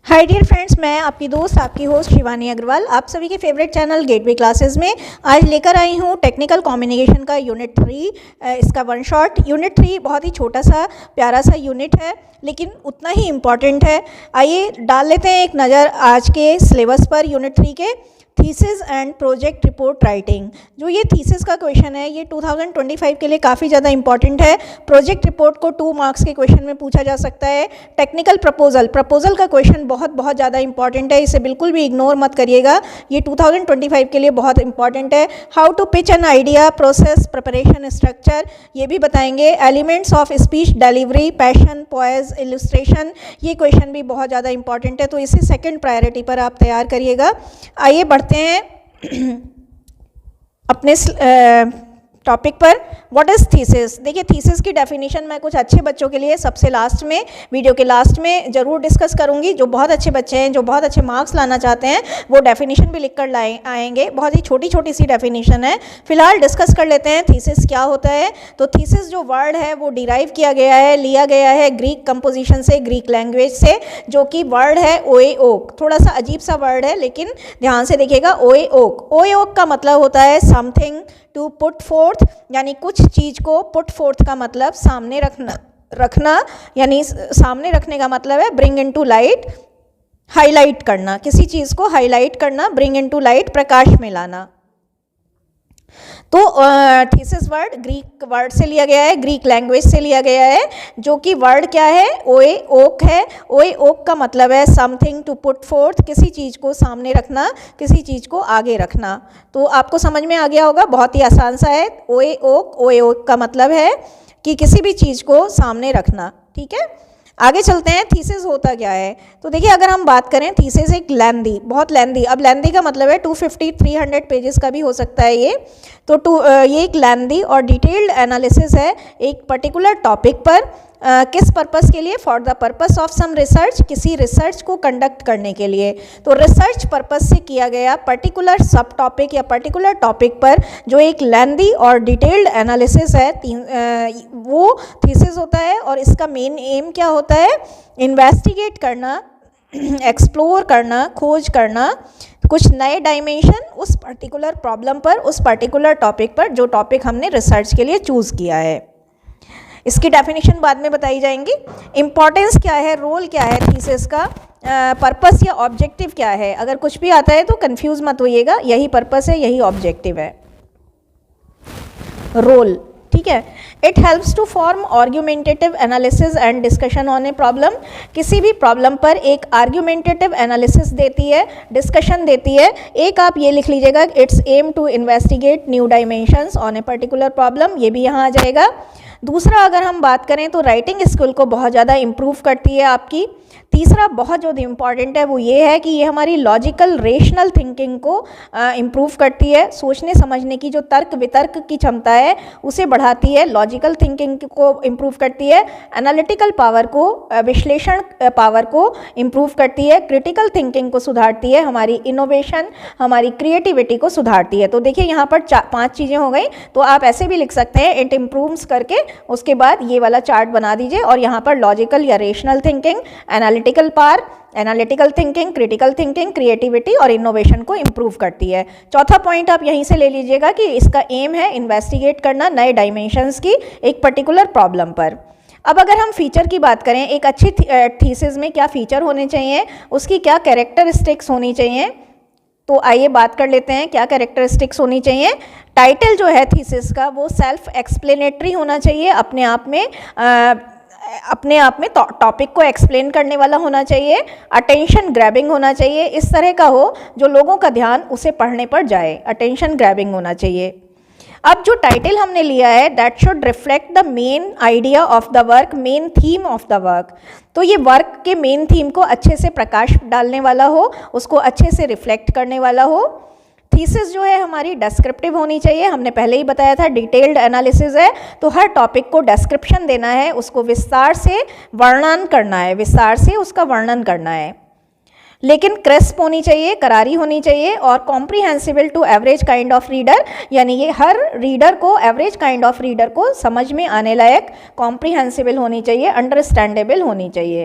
Hi dear friends, मैं आपकी दोस्त आपकी होस्ट शिवानी अग्रवाल आप सभी के फेवरेट चैनल गेटवे क्लासेस में आज लेकर आई हूँ टेक्निकल कम्युनिकेशन का यूनिट 3। इसका वन शॉट यूनिट 3 बहुत ही छोटा सा प्यारा सा यूनिट है, लेकिन उतना ही इम्पॉर्टेंट है। आइए डाल लेते हैं एक नज़र आज के सिलेबस पर यूनिट 3 के thesis and project report writing. जो ये थीसिस का क्वेश्चन है ये 2025 के लिए काफ़ी ज़्यादा इंपॉर्टेंट है। प्रोजेक्ट रिपोर्ट को 2 मार्क्स के क्वेश्चन में पूछा जा सकता है। टेक्निकल प्रपोजल का क्वेश्चन बहुत ज़्यादा इंपॉर्टेंट है, इसे बिल्कुल भी इग्नोर मत करिएगा, ये 2025 के लिए बहुत इंपॉर्टेंट है। How to pitch an idea, process, preparation, structure ये भी बताएंगे। Elements of speech delivery, passion, poise, illustration ये क्वेश्चन भी बहुत ज़्यादा इंपॉर्टेंट है, तो इसे सेकेंड प्रायोरिटी पर आप तैयार करिएगा। आइए बढ़ते हैं अपने टॉपिक पर। What is thesis. देखिए थीसिस की डेफिनेशन मैं कुछ अच्छे बच्चों के लिए सबसे लास्ट में, वीडियो के लास्ट में ज़रूर डिस्कस करूंगी। जो बहुत अच्छे बच्चे हैं, जो बहुत अच्छे मार्क्स लाना चाहते हैं, वो डेफिनेशन भी लिख कर आएंगे। बहुत ही छोटी सी डेफिनेशन है। फिलहाल डिस्कस कर लेते हैं थीसिस क्या होता है। तो थीसिस जो वर्ड है वो डिराइव किया गया है, लिया गया है ग्रीक कंपोजिशन से, ग्रीक लैंग्वेज से, जो कि वर्ड है ओए ओक। थोड़ा सा अजीब सा वर्ड है, लेकिन ध्यान से देखिएगा। ओए ओक, ओए ओक का मतलब होता है समथिंग टू पुट फोर्थ, यानी कुछ चीज़ को पुट फोर्थ का मतलब सामने रखना, यानी सामने रखने का मतलब है ब्रिंग इनटू लाइट, हाईलाइट करना, किसी चीज़ को हाईलाइट करना, ब्रिंग इनटू लाइट, प्रकाश में लाना। तो थीसिस वर्ड ग्रीक वर्ड से लिया गया है, ग्रीक लैंग्वेज से लिया गया है, जो कि वर्ड क्या है, ओए ओक है। ओए ओक का मतलब है समथिंग टू पुट फोर्थ, किसी चीज़ को सामने रखना, किसी चीज़ को आगे रखना। तो आपको समझ में आ गया होगा, बहुत ही आसान सा है। ओए ओक का मतलब है कि किसी भी चीज़ को सामने रखना। ठीक है, आगे चलते हैं। थीसिस होता क्या है। तो देखिए अगर हम बात करें, थीसिस एक लेंदी, बहुत लेंदी, अब लेंदी का मतलब है 250-300 पेजेस का भी हो सकता है ये। तो ये एक लेंदी और डिटेल्ड एनालिसिस है एक पर्टिकुलर टॉपिक पर। किस पर्पस के लिए? For the purpose of some research, किसी रिसर्च को कंडक्ट करने के लिए। तो रिसर्च पर्पस से किया गया पर्टिकुलर सब टॉपिक या पर्टिकुलर टॉपिक पर जो एक लेंदी और डिटेल्ड एनालिसिस है, वो थीसिस होता है। और इसका मेन एम क्या होता है? इन्वेस्टिगेट करना, एक्सप्लोर करना, खोज करना कुछ नए डायमेंशन उस पर्टिकुलर प्रॉब्लम पर, उस पर्टिकुलर टॉपिक पर, जो टॉपिक हमने रिसर्च के लिए चूज़ किया है। इसकी डेफिनेशन बाद में बताई जाएंगी। इम्पॉर्टेंस क्या है, रोल क्या है थीसिस का, पर्पस या ऑब्जेक्टिव क्या है। अगर कुछ भी आता है तो कंफ्यूज मत होइएगा, यही पर्पस है, यही ऑब्जेक्टिव है। रोल, ठीक है। It helps to form argumentative analysis and discussion on a problem. किसी भी प्रॉब्लम पर एक आर्ग्यूमेंटेटिव एनालिसिस देती है, डिस्कशन देती है। एक आप ये लिख लीजिएगा, it's aim to investigate new dimensions on a particular problem, ये भी यहाँ आ जाएगा। दूसरा अगर हम बात करें तो राइटिंग स्किल को बहुत ज़्यादा इम्प्रूव करती है आपकी। तीसरा बहुत जो इम्पॉर्टेंट है वो ये है कि ये हमारी लॉजिकल रेशनल थिंकिंग को इम्प्रूव करती है। सोचने समझने की जो तर्क वितर्क की क्षमता है उसे बढ़ाती है, लॉजिकल थिंकिंग को इम्प्रूव करती है, एनालिटिकल पावर को, विश्लेषण पावर को इम्प्रूव करती है, क्रिटिकल थिंकिंग को सुधारती है, हमारी इनोवेशन, हमारी क्रिएटिविटी को सुधारती है। तो देखिए यहाँ पर 5 चीज़ें हो गई, तो आप ऐसे भी लिख सकते हैं, इट इम्प्रूव्स करके उसके बाद ये वाला चार्ट बना दीजिए और यहाँ पर लॉजिकल या rational thinking, analytical power, analytical thinking, critical thinking, creativity और इनोवेशन को इम्प्रूव करती है। चौथा पॉइंट आप यहीं से ले लीजिएगा कि इसका एम है इन्वेस्टिगेट करना नए डायमेंशंस की एक पर्टिकुलर प्रॉब्लम पर। अब अगर हम फीचर की बात करें, एक अच्छी थीसिस में क्या फीचर होने चाहिए, उसकी क्या कैरेक्टरिस्टिक्स होनी चाहिए, तो आइए बात कर लेते हैं क्या कैरेक्टरिस्टिक्स होनी चाहिए। टाइटल जो है थीसिस का वो सेल्फ एक्सप्लेनेटरी होना चाहिए, अपने आप में टॉपिक को एक्सप्लेन करने वाला होना चाहिए। अटेंशन ग्रैबिंग होना चाहिए, इस तरह का हो जो लोगों का ध्यान उसे पढ़ने पर जाए, अटेंशन ग्रैबिंग होना चाहिए। अब जो टाइटल हमने लिया है, that should reflect the main idea of the work, main theme of the work. तो ये वर्क के मेन थीम को अच्छे से प्रकाश डालने वाला हो, उसको अच्छे से रिफ्लेक्ट करने वाला हो। थीसिस जो है हमारी डिस्क्रिप्टिव होनी चाहिए, हमने पहले ही बताया था डिटेल्ड एनालिसिस है, तो हर टॉपिक को डिस्क्रिप्शन देना है, उसको विस्तार से वर्णन करना है, विस्तार से उसका वर्णन करना है। लेकिन क्रिस्प होनी चाहिए, करारी होनी चाहिए और comprehensible to average kind of reader, यानी ये हर रीडर को, एवरेज काइंड ऑफ रीडर को समझ में आने लायक, कॉम्प्रिहेंसिबल होनी चाहिए, अंडरस्टैंडेबल होनी चाहिए।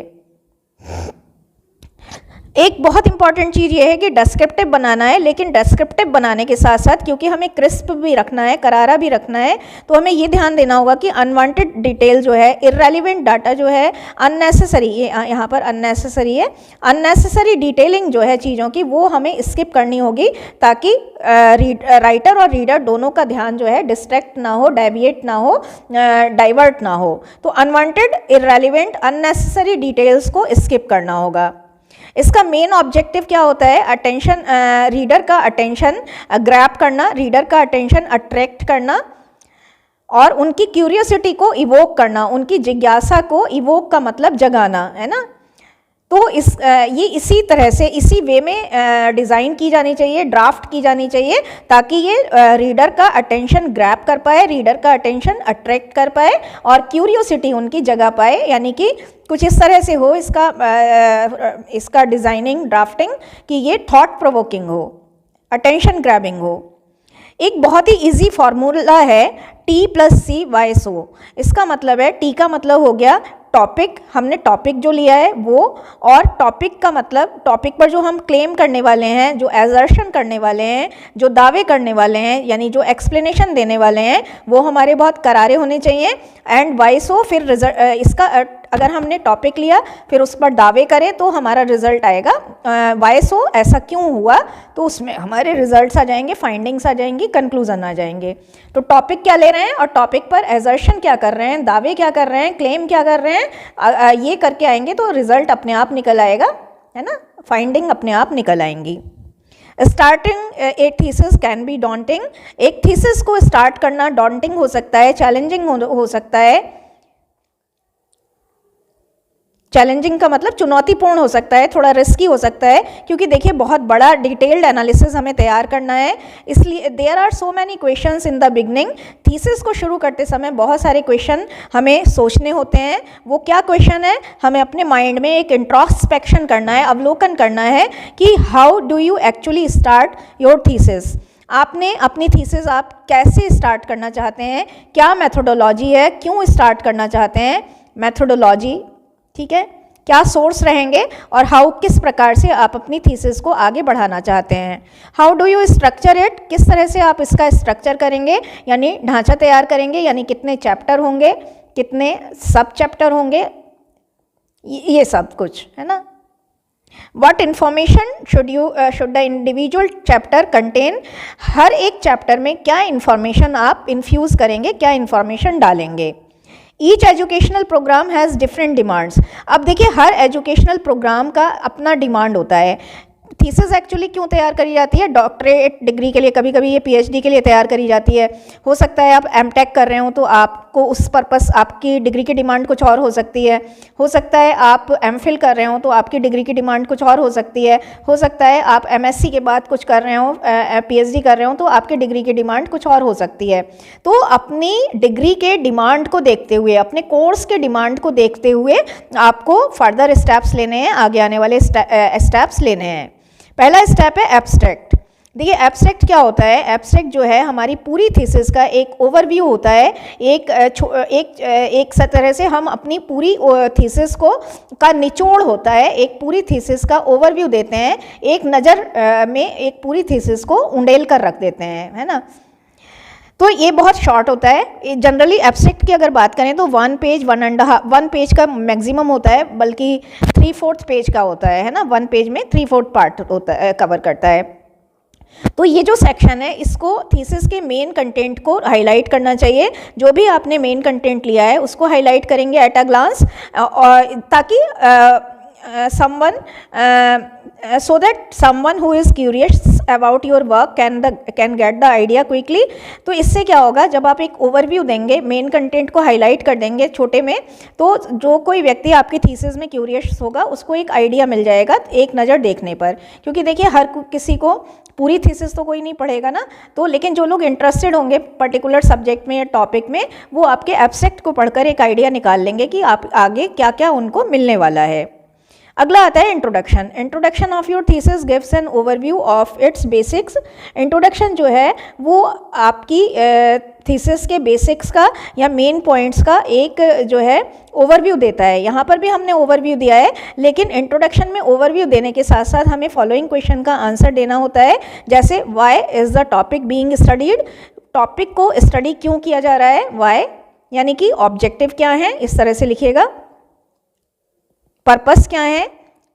एक बहुत इंपॉर्टेंट चीज़ ये है कि डिस्क्रिप्टिव बनाना है, लेकिन डिस्क्रिप्टिव बनाने के साथ साथ क्योंकि हमें क्रिस्प भी रखना है, करारा भी रखना है, तो हमें ये ध्यान देना होगा कि अनवांटेड डिटेल जो है, इररेलेवेंट डाटा जो है, अननेसेसरी, ये यहाँ पर अननेसेसरी है, अननेसेसरी डिटेलिंग जो है चीज़ों की वो हमें स्किप करनी होगी, ताकि राइटर और रीडर दोनों का ध्यान जो है डिस्ट्रैक्ट ना हो, डेविएट ना हो, डाइवर्ट ना हो। तो अनवांटेड, इररेलेवेंट, अननेसेसरी डिटेल्स को स्किप करना होगा। इसका मेन ऑब्जेक्टिव क्या होता है? अटेंशन, रीडर का अटेंशन ग्रैब करना, रीडर का अटेंशन अट्रैक्ट करना और उनकी क्यूरियोसिटी को इवोक करना, उनकी जिज्ञासा को, इवोक का मतलब जगाना, है ना। तो ये इसी तरह से, इसी वे में डिज़ाइन की जानी चाहिए, ड्राफ्ट की जानी चाहिए, ताकि ये रीडर का अटेंशन ग्रैब कर पाए, रीडर का अटेंशन अट्रैक्ट कर पाए और क्यूरियोसिटी उनकी जगा पाए, यानी कि कुछ इस तरह से हो इसका डिज़ाइनिंग, ड्राफ्टिंग, कि ये थॉट प्रोवोकिंग हो, अटेंशन ग्रैबिंग हो। एक बहुत ही इजी फार्मूला है T+C/SO। इसका मतलब है, T का मतलब हो गया टॉपिक, हमने टॉपिक जो लिया है वो, और टॉपिक का मतलब टॉपिक पर जो हम क्लेम करने वाले हैं, जो एजर्शन करने वाले हैं, जो दावे करने वाले हैं, यानी जो एक्सप्लेनेशन देने वाले हैं, वो हमारे बहुत करारे होने चाहिए। एंड वाइसो, फिर इसका अगर हमने टॉपिक लिया फिर उस पर दावे करें तो हमारा रिजल्ट आएगा वाइसो, ऐसा क्यों हुआ, तो उसमें हमारे रिजल्ट्स आ जाएंगे, फाइंडिंग्स आ जाएंगी, कंक्लूजन आ जाएंगे। तो टॉपिक क्या ले रहे हैं और टॉपिक पर एजर्शन क्या कर रहे हैं, दावे क्या कर रहे हैं, क्लेम क्या कर रहे हैं, ये करके आएंगे तो रिजल्ट अपने आप निकल आएगा, है ना, फाइंडिंग अपने आप निकल आएंगी। Starting A thesis can be daunting. एक थीसिस को स्टार्ट करना डॉन्टिंग हो सकता है, चैलेंजिंग हो सकता है। चैलेंजिंग का मतलब चुनौतीपूर्ण हो सकता है, थोड़ा रिस्की हो सकता है, क्योंकि देखिए बहुत बड़ा डिटेल्ड एनालिसिस हमें तैयार करना है, इसलिए there are so many questions in the beginning. Thesis को शुरू करते समय बहुत सारे क्वेश्चन हमें सोचने होते हैं। वो क्या क्वेश्चन है? हमें अपने माइंड में एक इंट्रोस्पेक्शन करना है, अवलोकन करना है कि how do you actually start your thesis. आपने अपनी थीसिस आप कैसे स्टार्ट करना चाहते हैं, क्या मेथोडोलॉजी है, क्यों स्टार्ट करना चाहते हैं, मेथोडोलॉजी, ठीक है, क्या सोर्स रहेंगे, और हाउ, किस प्रकार से आप अपनी थीसिस को आगे बढ़ाना चाहते हैं। How do you structure it, किस तरह से आप इसका स्ट्रक्चर करेंगे, यानी ढांचा तैयार करेंगे, यानी कितने चैप्टर होंगे, कितने सब चैप्टर होंगे, ये सब कुछ, है ना। What information should the individual chapter contain? हर एक चैप्टर में क्या इन्फॉर्मेशन आप इन्फ्यूज़ करेंगे, क्या इन्फॉर्मेशन डालेंगे। Each educational programme has different demands. अब देखिए हर एजुकेशनल प्रोग्राम का अपना डिमांड होता है। थीसिस एक्चुअली क्यों तैयार करी जाती है? डॉक्टरेट डिग्री के लिए, कभी कभी ये पीएचडी के लिए तैयार करी जाती है। हो सकता है आप एमटेक कर रहे हो तो आपको उस पर्पस, आपकी डिग्री की डिमांड कुछ और हो सकती है। हो सकता है आप एमफिल कर रहे हो तो आपकी डिग्री की डिमांड कुछ और हो सकती है। हो सकता है आप एमएससी के बाद कुछ कर रहे हो, पीएचडी कर रहे हो तो आपकी डिग्री की डिमांड कुछ और हो सकती है। तो अपनी डिग्री के डिमांड को देखते हुए, अपने कोर्स के डिमांड को देखते हुए आपको फर्दर स्टेप्स लेने हैं, आगे आने वाले स्टेप्स लेने हैं। पहला स्टेप है एब्स्ट्रैक्ट। देखिए एब्स्ट्रैक्ट क्या होता है? एब्स्ट्रैक्ट जो है हमारी पूरी थीसिस का एक ओवरव्यू होता है। एक तरह से हम अपनी पूरी थीसिस का निचोड़ होता है, एक पूरी थीसिस का ओवरव्यू देते हैं, एक नज़र में एक पूरी थीसिस को उंडेल कर रख देते हैं, है ना। तो ये बहुत शॉर्ट होता है। जनरली एब्स्ट्रैक्ट की अगर बात करें तो 1 पेज 1 पेज का मैक्सिमम होता है, बल्कि 3/4 पेज का होता है ना। 1 पेज में 3/4 पार्ट होता है, कवर करता है। तो ये जो सेक्शन है इसको थीसिस के मेन कंटेंट को हाईलाइट करना चाहिए। जो भी आपने मेन कंटेंट लिया है उसको हाईलाइट करेंगे एट अ ग्लांस, और ताकि so that someone who is curious about your work can get the idea quickly। तो इससे क्या होगा, जब आप एक ओवरव्यू देंगे, मेन कंटेंट को हाईलाइट कर देंगे छोटे में, तो जो कोई व्यक्ति आपकी थीसिस में क्यूरियस होगा उसको एक आइडिया मिल जाएगा एक नज़र देखने पर। क्योंकि देखिए हर किसी को पूरी थीसिस तो कोई नहीं पढ़ेगा ना, तो लेकिन जो लोग इंटरेस्टेड होंगे पर्टिकुलर सब्जेक्ट में या टॉपिक में, वो आपके एब्स्ट्रैक्ट को पढ़कर एक आइडिया निकाल लेंगे कि आप आगे क्या क्या उनको मिलने वाला है। अगला आता है introduction. Introduction of your thesis gives an overview of its basics. Introduction जो है वो आपकी थीसिस के बेसिक्स का या मेन पॉइंट्स का एक जो है ओवरव्यू देता है। यहाँ पर भी हमने ओवरव्यू दिया है, लेकिन इंट्रोडक्शन में ओवरव्यू देने के साथ साथ हमें फॉलोइंग क्वेश्चन का आंसर देना होता है, जैसे why is the topic being studied. Topic को स्टडी क्यों किया जा रहा है, व्हाई यानी कि ऑब्जेक्टिव क्या है, इस तरह से लिखिएगा। पर्पस क्या है,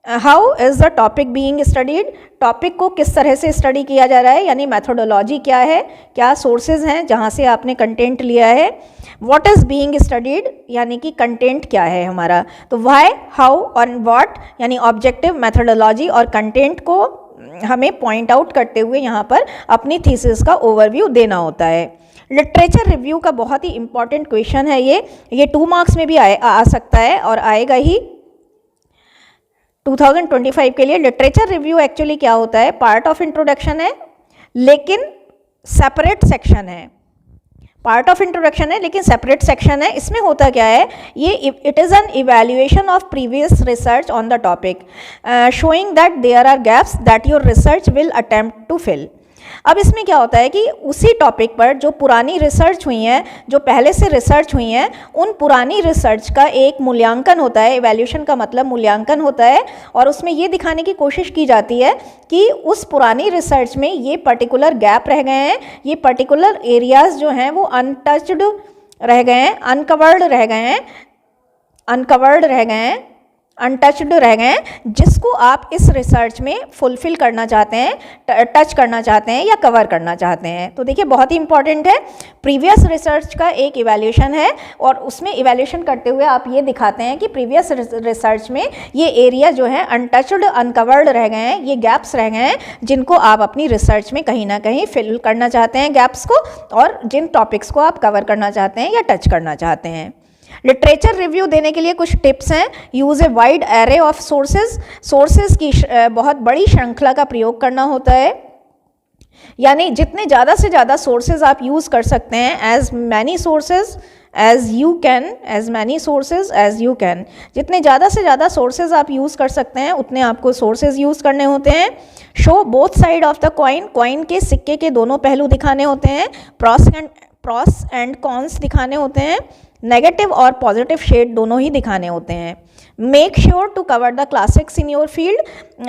how is the topic being studied, topic को किस तरह से स्टडी किया जा रहा है, यानी मैथोडोलॉजी क्या है, क्या सोर्सेज हैं जहाँ से आपने कंटेंट लिया है। व्हाट इज़ बीइंग स्टडीड यानी कि कंटेंट क्या है हमारा। तो व्हाई, हाउ और व्हाट यानी ऑब्जेक्टिव, मैथोडोलॉजी और कंटेंट को हमें पॉइंट आउट करते हुए यहाँ पर अपनी थीसिस का ओवरव्यू देना होता है। लिटरेचर रिव्यू का बहुत ही इंपॉर्टेंट क्वेश्चन है ये 2 मार्क्स में भी आ सकता है और आएगा ही 2025 के लिए। लिटरेचर रिव्यू एक्चुअली क्या होता है, पार्ट ऑफ इंट्रोडक्शन है लेकिन सेपरेट सेक्शन है। पार्ट ऑफ इंट्रोडक्शन है लेकिन सेपरेट सेक्शन है। इसमें होता क्या है, ये it is an evaluation of previous research on the topic showing that there are gaps that your research will attempt to fill. अब इसमें क्या होता है कि उसी टॉपिक पर जो पुरानी रिसर्च हुई हैं, जो पहले से रिसर्च हुई हैं, उन पुरानी रिसर्च का एक मूल्यांकन होता है। इवैल्यूएशन का मतलब मूल्यांकन होता है, और उसमें ये दिखाने की कोशिश की जाती है कि उस पुरानी रिसर्च में ये पर्टिकुलर गैप रह गए हैं, ये पर्टिकुलर एरियाज़ जो हैं वो अनटच्ड रह गए हैं, अनकवर्ड रह गए हैं, अनटच्ड रह गए हैं, जिसको आप इस रिसर्च में फुलफिल करना चाहते हैं, टच करना चाहते हैं या कवर करना चाहते हैं। तो देखिए बहुत ही इंपॉर्टेंट है, प्रीवियस रिसर्च का एक इवैल्यूएशन है और उसमें इवैल्यूएशन करते हुए आप ये दिखाते हैं कि प्रीवियस रिसर्च में ये एरिया जो है अनटच्ड, अनकवर्ड रह गए हैं, ये गैप्स रह गए हैं, जिनको आप अपनी रिसर्च में कहीं ना कहीं फिल करना चाहते हैं गैप्स को, और जिन टॉपिक्स को आप कवर करना चाहते हैं या टच करना चाहते हैं। लिटरेचर रिव्यू देने के लिए कुछ टिप्स हैं। Use a wide array of sources की बहुत बड़ी श्रृंखला का प्रयोग करना होता है, यानी जितने ज़्यादा से ज़्यादा सोर्सेज आप यूज़ कर सकते हैं, as many sources as you can, जितने ज़्यादा से ज़्यादा सोर्सेज आप यूज़ कर सकते हैं उतने आपको सोर्सेज यूज़ करने होते हैं। Show both side of the coin के सिक्के के दोनों पहलू दिखाने होते हैं। प्रॉस एंड कॉन्स दिखाने होते हैं। नेगेटिव और पॉजिटिव शेड दोनों ही दिखाने होते हैं। Make sure to cover the classics in your field,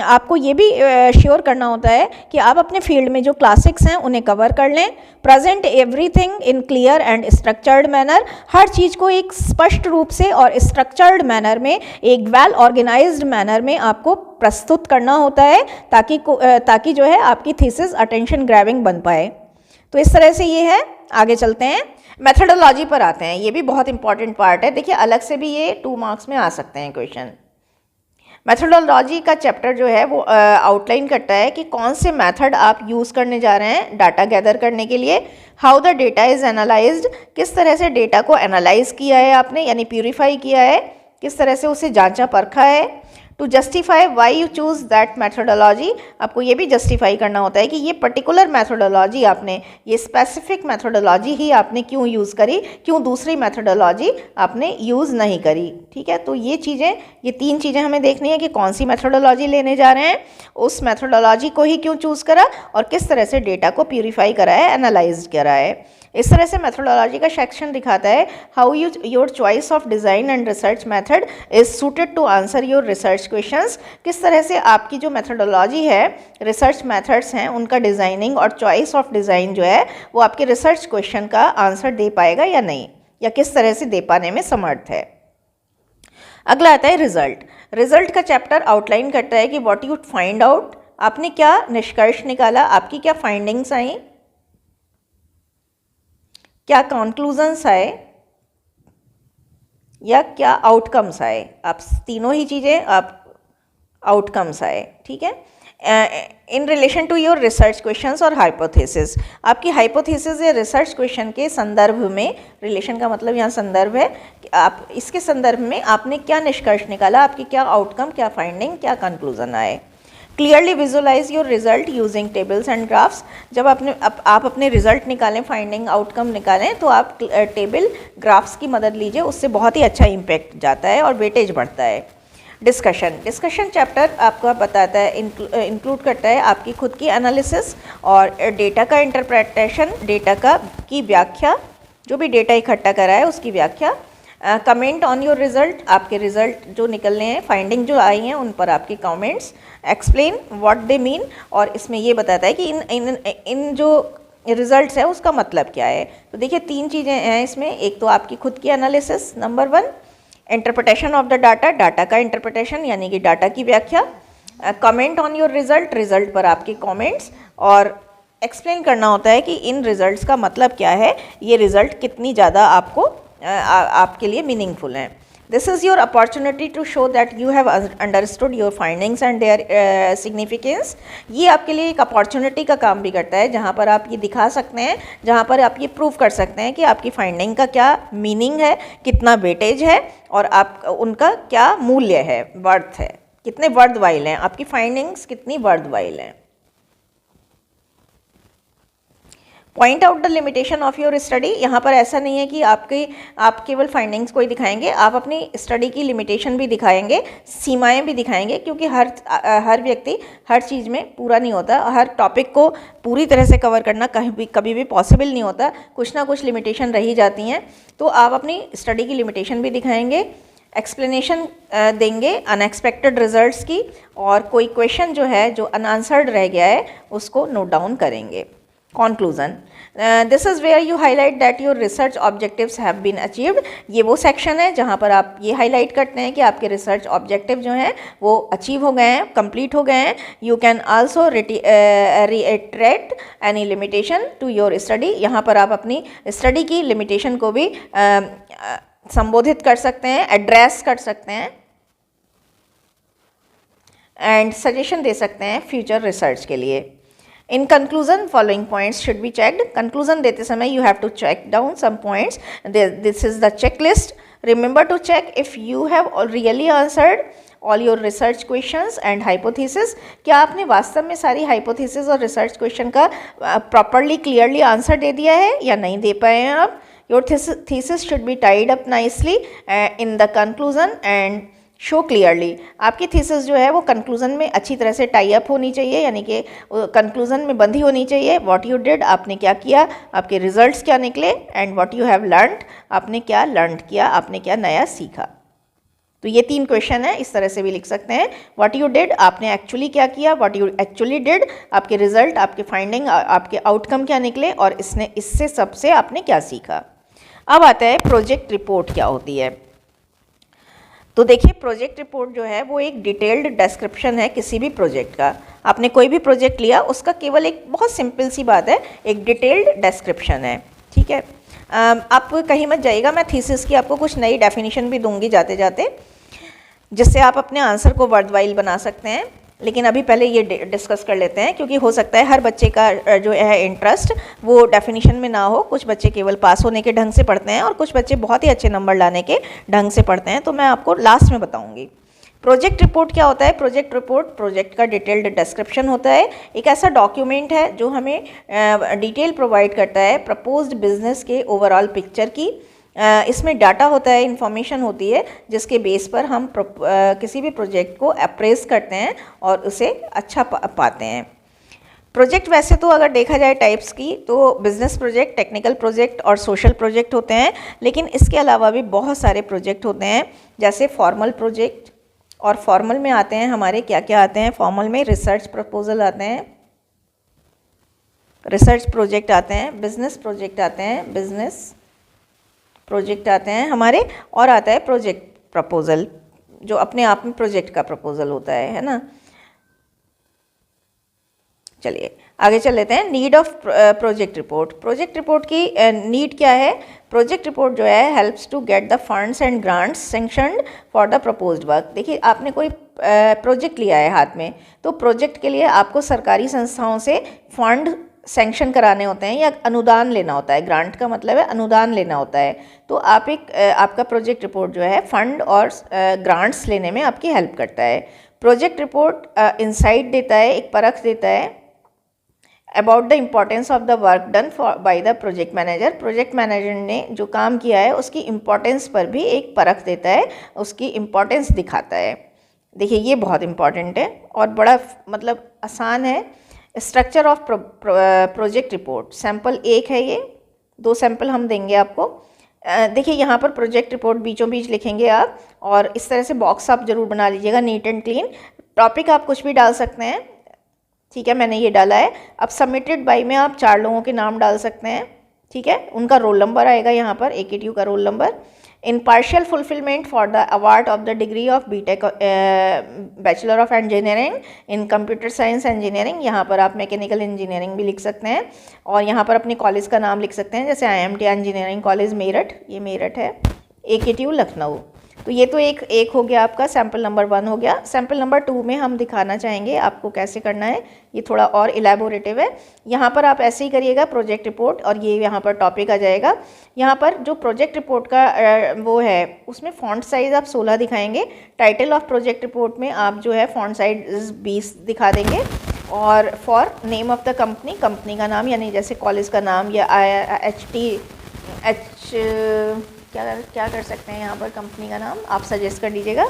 आपको ये भी श्योर करना होता है कि आप अपने फील्ड में जो क्लासिक्स हैं उन्हें कवर कर लें। Present everything in clear and structured manner, हर चीज़ को एक स्पष्ट रूप से और स्ट्रक्चर्ड मैनर में, एक वेल ऑर्गेनाइज्ड मैनर में आपको प्रस्तुत करना होता है, ताकि जो है आपकी थीसिस अटेंशन ग्रैबिंग बन पाए। तो इस तरह से ये है। आगे चलते हैं, मेथोडोलॉजी पर आते हैं। ये भी बहुत इंपॉर्टेंट पार्ट है। देखिए अलग से भी ये 2 मार्क्स में आ सकते हैं क्वेश्चन। मेथोडोलॉजी का चैप्टर जो है वो आउटलाइन करता है कि कौन से मेथड आप यूज़ करने जा रहे हैं डाटा गैदर करने के लिए। How the data is analysed, किस तरह से डेटा को एनालाइज किया है आपने, यानी प्यूरिफाई किया है, किस तरह से उसे जांचा परखा है। To justify why you choose that methodology, आपको ये भी जस्टिफाई करना होता है कि ये पर्टिकुलर मैथोडोलॉजी आपने, ये स्पेसिफिक मैथोडोलॉजी ही आपने क्यों यूज़ करी, क्यों दूसरी मैथोडोलॉजी आपने यूज़ नहीं करी। ठीक है, तो ये 3 चीज़ें हमें देखनी है कि कौन सी मैथोडोलॉजी लेने जा रहे हैं, उस मैथोडोलॉजी को ही क्यों चूज़ करा, और किस तरह से डेटा को प्यूरिफाई करा है, एनालाइज करा है। इस तरह से मेथोडोलॉजी का सेक्शन दिखाता है how your choice of design and research method is suited to answer your research questions, किस तरह से आपकी जो मेथोडोलॉजी है, रिसर्च मेथड्स हैं, उनका डिज़ाइनिंग और चॉइस ऑफ डिज़ाइन जो है वो आपके रिसर्च क्वेश्चन का आंसर दे पाएगा या नहीं, या किस तरह से दे पाने में समर्थ है। अगला आता है रिजल्ट। रिजल्ट का चैप्टर आउटलाइन करता है कि व्हाट यू फाइंड आउट, आपने क्या निष्कर्ष निकाला, आपकी क्या फाइंडिंग्स आई, क्या कंक्लूजन्स आए या क्या आउटकम्स आए। आप तीनों ही चीज़ें आप आउटकम्स आए। ठीक है, in relation to your research questions और हाइपोथेसिस, आपकी हाइपोथेसिस या रिसर्च क्वेश्चन के संदर्भ में, रिलेशन का मतलब यहाँ संदर्भ है कि आप इसके संदर्भ में आपने क्या निष्कर्ष निकाला, आपकी क्या आउटकम, क्या फाइंडिंग, क्या कंक्लूजन आए। Clearly visualise your result using tables and graphs, जब आप अपने रिजल्ट निकालें, फाइंडिंग आउटकम निकालें, तो आप टेबल ग्राफ्स की मदद लीजिए, उससे बहुत ही अच्छा इम्पैक्ट जाता है और वेटेज बढ़ता है। डिस्कशन चैप्टर आपका बताता है, इंक्लूड करता है आपकी खुद की एनालिसिस और डेटा का इंटरप्रिटेशन, डेटा की व्याख्या, जो भी डेटा इकट्ठा करा है उसकी व्याख्या। कमेंट ऑन योर रिजल्ट, आपके रिजल्ट जो निकलने हैं, फाइंडिंग जो आई हैं उन पर आपके comments. Explain what they mean, और इसमें ये बताता है कि इन जो रिजल्ट्स है उसका मतलब क्या है। तो देखिए 3 चीज़ें हैं इसमें। एक तो आपकी खुद की analysis, number 1, interpretation of the data, data का इंटरप्रिटेशन यानी कि डाटा की व्याख्या। Comment on your result, result पर आपके कमेंट्स, और एक्सप्लेन करना होता है कि इन रिजल्ट्स का मतलब क्या है, ये रिजल्ट कितनी ज़्यादा आपको आपके लिए मीनिंगफुल हैं। This is your opportunity to show that you have understood your findings and their significance. ये आपके लिए एक अपॉर्चुनिटी का काम भी करता है, जहाँ पर आप ये दिखा सकते हैं, जहाँ पर आप ये प्रूव कर सकते हैं कि आपकी फाइंडिंग का क्या मीनिंग है, कितना वेटेज है, और आप उनका क्या मूल्य है, वर्थ है, कितने वर्थ वाइल हैं, आपकी फाइंडिंग्स कितनी वर्थ वाइल हैं। Point out the limitation of your study. यहाँ पर ऐसा नहीं है कि आप केवल फाइंडिंग्स को ही दिखाएंगे, आप अपनी स्टडी की लिमिटेशन भी दिखाएंगे, सीमाएं भी दिखाएंगे, क्योंकि हर व्यक्ति हर चीज़ में पूरा नहीं होता, हर टॉपिक को पूरी तरह से कवर करना कभी भी पॉसिबल नहीं होता, कुछ ना कुछ लिमिटेशन रही जाती हैं। तो आप अपनी स्टडी की लिमिटेशन भी दिखाएंगे, एक्सप्लेनेशन देंगे अनएक्सपेक्टेड रिजल्ट्स की, और कोई क्वेश्चन जो है जो अनआंसर्ड रह गया है उसको नोट डाउन करेंगे। Conclusion. This is where you highlight that your research objectives have been achieved. ये वो सेक्शन है जहाँ पर आप ये हाईलाइट करते हैं कि आपके रिसर्च ऑब्जेक्टिव जो हैं वो अचीव हो गए हैं, कंप्लीट हो गए हैं। You can also reiterate any limitation to your study. यहाँ पर आप अपनी स्टडी की लिमिटेशन को भी संबोधित कर सकते हैं, एड्रेस कर सकते हैं, एंड सजेशन दे सकते हैं फ्यूचर रिसर्च के लिए। In conclusion following points should be checked. Conclusion देते समय you have to check down some points. This is the checklist. Remember to check if you have really answered all your research questions and hypothesis. क्या आपने वास्तव में सारी hypothesis और research question का properly clearly answer दे दिया है या नहीं दे पाए हैं आप। Your thesis should be tied up nicely in the conclusion and show clearly. आपकी थीसिस जो है वो कंक्लूजन में अच्छी तरह से टाई अप होनी चाहिए, यानी कि कंक्लूजन में बंधी होनी चाहिए। व्हाट यू डिड, आपने क्या किया, आपके रिजल्ट्स क्या निकले, and what you have learned, आपने क्या लर्न किया, आपने क्या नया सीखा। तो ये 3 क्वेश्चन है, इस तरह से भी लिख सकते हैं। व्हाट यू डिड, आपने एक्चुअली क्या किया, व्हाट यू एक्चुअली डिड, आपके रिजल्ट, आपके फाइंडिंग, आपके आउटकम क्या निकले, और इससे सबसे आपने क्या सीखा। अब आता है प्रोजेक्ट रिपोर्ट क्या होती है। तो देखिए प्रोजेक्ट रिपोर्ट जो है वो एक डिटेल्ड डिस्क्रिप्शन है किसी भी प्रोजेक्ट का। आपने कोई भी प्रोजेक्ट लिया, उसका केवल एक बहुत सिंपल सी बात है, एक डिटेल्ड डिस्क्रिप्शन है, ठीक है। आप कहीं मत जाइएगा, मैं थीसिस की आपको कुछ नई डेफिनेशन भी दूंगी जाते जाते, जिससे आप अपने आंसर को वर्थवाइल बना सकते हैं। लेकिन अभी पहले ये डिस्कस कर लेते हैं, क्योंकि हो सकता है हर बच्चे का जो है इंटरेस्ट वो डेफिनेशन में ना हो। कुछ बच्चे केवल पास होने के ढंग से पढ़ते हैं और कुछ बच्चे बहुत ही अच्छे नंबर लाने के ढंग से पढ़ते हैं, तो मैं आपको लास्ट में बताऊंगी। प्रोजेक्ट रिपोर्ट क्या होता है। प्रोजेक्ट रिपोर्ट प्रोजेक्ट का डिटेल्ड डिस्क्रिप्शन होता है, एक ऐसा डॉक्यूमेंट है जो हमें डिटेल प्रोवाइड करता है प्रपोज्ड बिजनेस के ओवरऑल पिक्चर की। इसमें डाटा होता है, इंफॉर्मेशन होती है, जिसके बेस पर हम किसी भी प्रोजेक्ट को अप्रेज करते हैं और उसे अच्छा पाते हैं। प्रोजेक्ट वैसे तो अगर देखा जाए टाइप्स की, तो बिजनेस प्रोजेक्ट, टेक्निकल प्रोजेक्ट और सोशल प्रोजेक्ट होते हैं, लेकिन इसके अलावा भी बहुत सारे प्रोजेक्ट होते हैं, जैसे फॉर्मल प्रोजेक्ट। और फॉर्मल में आते हैं हमारे क्या क्या आते हैं, फॉर्मल में रिसर्च प्रपोजल आते हैं, रिसर्च प्रोजेक्ट आते हैं, बिजनेस प्रोजेक्ट आते हैं, बिजनेस प्रोजेक्ट आते हैं हमारे, और आता है प्रोजेक्ट प्रपोजल, जो अपने आप में प्रोजेक्ट का प्रपोजल होता है ना। चलिए आगे चल लेते हैं। Need of project report. Project report की नीड क्या है। प्रोजेक्ट रिपोर्ट जो है helps to get the funds and grants sanctioned for the proposed work. देखिए आपने कोई प्रोजेक्ट लिया है हाथ में, तो प्रोजेक्ट के लिए आपको सरकारी संस्थाओं से फंड सैंक्शन कराने होते हैं या अनुदान लेना होता है। ग्रांट का मतलब है अनुदान लेना होता है। तो आपका प्रोजेक्ट रिपोर्ट जो है फंड और ग्रांट्स लेने में आपकी हेल्प करता है। प्रोजेक्ट रिपोर्ट इंसाइट देता है, एक परख देता है about the importance of the work done by the project manager. Project manager ने जो काम किया है उसकी इम्पोर्टेंस पर भी एक परख देता है, उसकी इम्पोर्टेंस दिखाता है। देखिए ये बहुत इम्पॉर्टेंट है और बड़ा मतलब आसान है। Structure of project report, sample 1 है ये, 2 सैम्पल हम देंगे आपको। देखिए यहाँ पर प्रोजेक्ट रिपोर्ट बीचों बीच लिखेंगे आप, और इस तरह से बॉक्स आप ज़रूर बना लीजिएगा, नीट एंड क्लीन। टॉपिक आप कुछ भी डाल सकते हैं, ठीक है, मैंने ये डाला है। अब सबमिटेड बाय में आप 4 लोगों के नाम डाल सकते हैं, ठीक है, उनका रोल नंबर आएगा यहाँ पर, AKTU का roll number. In partial fulfilment for the award of the degree of BTech bachelor of engineering in computer science engineering, यहाँ पर आप मैकेनिकल इंजीनियरिंग भी लिख सकते हैं, और यहाँ पर अपने कॉलेज का नाम लिख सकते हैं, जैसे IMT इंजीनियरिंग कॉलेज मेरठ, ये मेरठ है, AKTU लखनऊ। तो ये तो एक हो गया आपका, सैम्पल नंबर 1 हो गया। सैम्पल नंबर 2 में हम दिखाना चाहेंगे आपको कैसे करना है, ये थोड़ा और इलेबोरेटिव है। यहाँ पर आप ऐसे ही करिएगा प्रोजेक्ट रिपोर्ट, और ये यहाँ पर टॉपिक आ जाएगा। यहाँ पर जो प्रोजेक्ट रिपोर्ट का वो है, उसमें फॉन्ट साइज़ आप 16 दिखाएंगे। टाइटल ऑफ प्रोजेक्ट रिपोर्ट में आप जो है फॉन्ट साइज 20 दिखा देंगे, और for name of the company, company का नाम यानी जैसे कॉलेज का नाम, या क्या कर सकते हैं यहाँ पर, कंपनी का नाम आप सजेस्ट कर दीजिएगा,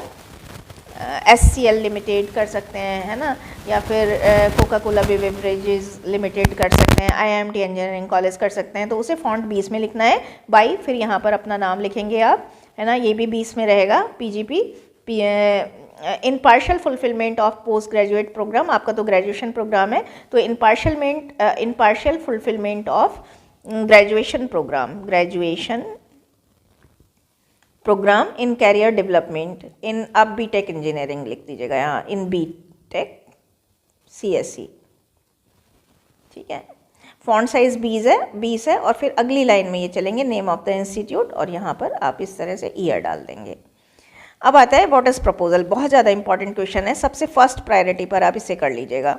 SCL लिमिटेड कर सकते हैं, है ना, या फिर कोका कोला बेवरेजेस लिमिटेड कर सकते हैं, IMT इंजीनियरिंग कॉलेज कर सकते हैं। तो उसे फॉन्ट 20 में लिखना है बाई, फिर यहाँ पर अपना नाम लिखेंगे आप, है ना, ये भी 20 में रहेगा। PGP in partial fulfillment of post graduate program, आपका तो ग्रेजुएशन प्रोग्राम है, तो in partial fulfillment of graduation program in career development in, आप बीटेक इंजीनियरिंग लिख दीजिएगा यहाँ, इन बीटेक CSE, ठीक है। फॉन्ट साइज 20 है, और फिर अगली लाइन में ये चलेंगे, नेम ऑफ द इंस्टीट्यूट, और यहाँ पर आप इस तरह से ईयर डाल देंगे। अब आता है व्हाट इज़ प्रपोजल, बहुत ज़्यादा इंपॉर्टेंट क्वेश्चन है, सबसे फर्स्ट प्रायोरिटी पर आप इसे कर लीजिएगा।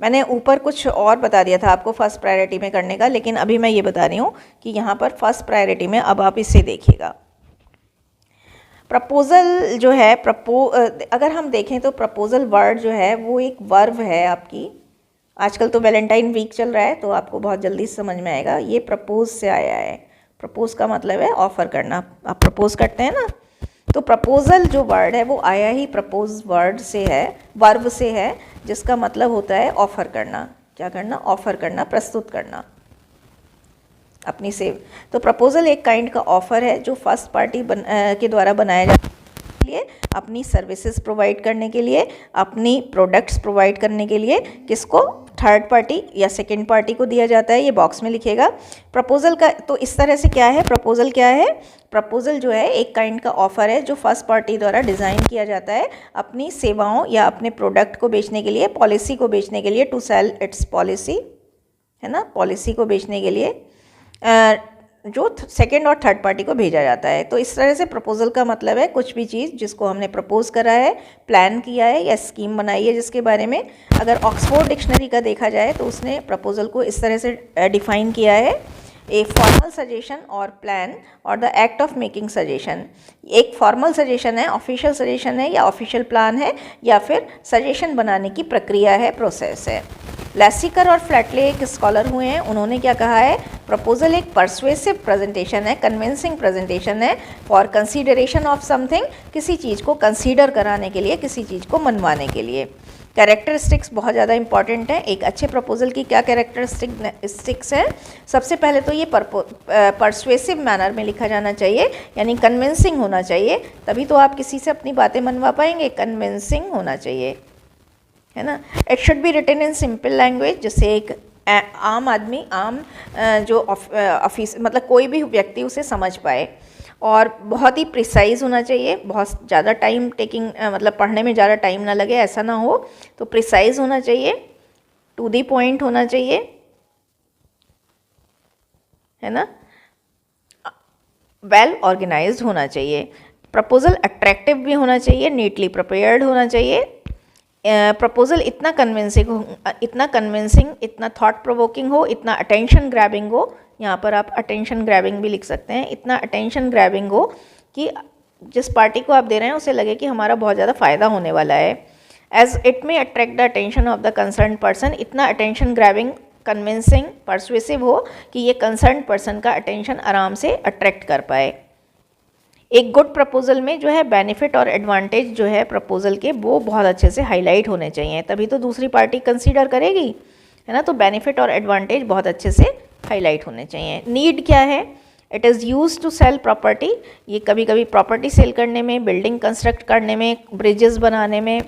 मैंने ऊपर कुछ और बता दिया था आपको फर्स्ट प्रायोरिटी में करने का, लेकिन अभी मैं ये बता रही हूँ कि यहाँ पर फर्स्ट प्रायोरिटी में अब आप इसे देखिएगा। प्रपोज़ल जो है, अगर हम देखें तो प्रपोज़ल वर्ड जो है वो एक वर्ब है आपकी। आजकल तो वैलेंटाइन वीक चल रहा है, तो आपको बहुत जल्दी समझ में आएगा। ये प्रपोज से आया है, प्रपोज का मतलब है ऑफ़र करना, आप प्रपोज करते हैं ना, तो प्रपोज़ल जो वर्ड है वो आया ही प्रपोज वर्ड से है, वर्ब से है, जिसका मतलब होता है ऑफ़र करना। क्या करना? ऑफ़र करना, प्रस्तुत करना अपनी सेव। तो प्रपोज़ल एक काइंड का ऑफ़र है जो फर्स्ट पार्टी के द्वारा बनाया जाता है, लिए अपनी सर्विसेज प्रोवाइड करने के लिए, अपनी प्रोडक्ट्स प्रोवाइड करने के लिए, किसको? थर्ड पार्टी या सेकेंड पार्टी को दिया जाता है। ये बॉक्स में लिखेगा प्रपोज़ल का। तो इस तरह से क्या है प्रपोज़ल, क्या है प्रपोज़ल जो है एक काइंड का ऑफ़र है जो फर्स्ट पार्टी द्वारा डिज़ाइन किया जाता है अपनी सेवाओं या अपने प्रोडक्ट को बेचने के लिए, पॉलिसी को बेचने के लिए, टू सेल इट्स पॉलिसी, है ना, पॉलिसी को बेचने के लिए जो सेकेंड और थर्ड पार्टी को भेजा जाता है। तो इस तरह से प्रपोज़ल का मतलब है कुछ भी चीज़ जिसको हमने प्रपोज़ करा है, प्लान किया है या स्कीम बनाई है जिसके बारे में। अगर ऑक्सफोर्ड डिक्शनरी का देखा जाए तो उसने प्रपोज़ल को इस तरह से डिफ़ाइन किया है, ए फॉर्मल सजेशन और प्लान और the act of making suggestion. एक फॉर्मल सजेशन है, ऑफिशियल सजेशन है या ऑफिशियल प्लान है, या फिर सजेशन बनाने की प्रक्रिया है, प्रोसेस है। लेसिकर और फ्लैटले एक स्कॉलर हुए हैं, उन्होंने क्या कहा है, प्रपोज़ल एक परसुएसिव प्रेजेंटेशन है, कन्विंसिंग प्रेजेंटेशन है फॉर कंसीडरेशन ऑफ समथिंग, किसी चीज़ को कंसीडर कराने के लिए, किसी चीज़ को मनवाने के लिए। कैरेक्टरिस्टिक्स बहुत ज़्यादा इंपॉर्टेंट है। एक अच्छे प्रपोज़ल की क्या कैरेक्टरिस्टिक्स है? सबसे पहले तो ये परसुएसिव मैनर में लिखा जाना चाहिए, यानी कन्विंसिंग होना चाहिए, तभी तो आप किसी से अपनी बातें मनवा पाएंगे। कन्विंसिंग होना चाहिए, है ना। It should be written in simple language, जिससे एक आम आदमी, जो ऑफिस मतलब कोई भी व्यक्ति उसे समझ पाए। और बहुत ही प्रिसाइज होना चाहिए, बहुत ज़्यादा टाइम टेकिंग, मतलब पढ़ने में ज़्यादा टाइम ना लगे, ऐसा ना हो। तो प्रिसाइज होना चाहिए, टू दी पॉइंट होना चाहिए, है ना, वेल ऑर्गेनाइज्ड होना चाहिए। प्रपोज़ल अट्रैक्टिव भी होना चाहिए, नीटली प्रिपेयर्ड होना चाहिए। प्रपोज़ल इतना कन्विंसिंग, इतना थॉट प्रोवोकिंग हो, इतना अटेंशन ग्रैबिंग हो, यहाँ पर आप अटेंशन ग्रैबिंग भी लिख सकते हैं, इतना अटेंशन ग्रैबिंग हो कि जिस पार्टी को आप दे रहे हैं उसे लगे कि हमारा बहुत ज़्यादा फ़ायदा होने वाला है। एज इट में attract the attention of the concern person, इतना अटेंशन ग्रैबिंग, कन्विंसिंग, परसुएसिव हो कि ये कंसर्न पर्सन का अटेंशन आराम से अट्रैक्ट कर पाए। एक गुड प्रपोजल में जो है बेनिफिट और एडवांटेज जो है प्रपोजल के वो बहुत अच्छे से हाईलाइट होने चाहिए, तभी तो दूसरी पार्टी कंसीडर करेगी, है ना। तो बेनिफिट और एडवांटेज बहुत अच्छे से हाईलाइट होने चाहिए। नीड क्या है? It is use to sell property, ये कभी कभी प्रॉपर्टी सेल करने में, बिल्डिंग कंस्ट्रक्ट करने में, ब्रिजेस बनाने में,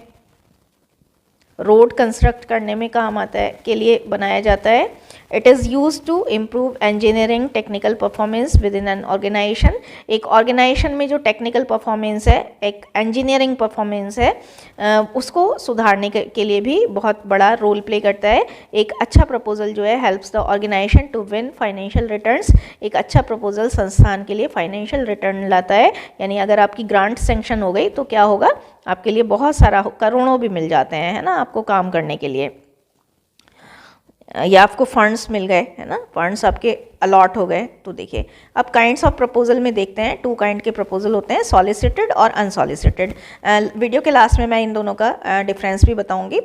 रोड कंस्ट्रक्ट करने में काम आता है, के लिए बनाया जाता है। It is use to improve engineering technical performance within an organisation, एक ऑर्गेनाइजेशन में जो टेक्निकल परफॉर्मेंस है, एक इंजीनियरिंग परफॉर्मेंस है, उसको सुधारने के लिए भी बहुत बड़ा रोल प्ले करता है। एक अच्छा प्रपोजल जो है helps the organisation to win financial returns, एक अच्छा प्रपोजल संस्थान के लिए फाइनेंशियल रिटर्न लाता है, यानी अगर आपकी ग्रांट सेंक्शन हो गई तो क्या होगा, आपके लिए बहुत सारा करोड़ों भी मिल जाते हैं, है ना, आपको काम करने के लिए, या आपको फंड्स मिल गए, है ना, फंड्स आपके अलॉट हो गए। तो देखिए अब काइंड्स ऑफ प्रपोजल में देखते हैं, 2 काइंड के प्रपोजल होते हैं, सॉलिसिटेड और अनसॉलिसिटेड। वीडियो के लास्ट में मैं इन दोनों का डिफरेंस भी बताऊंगी।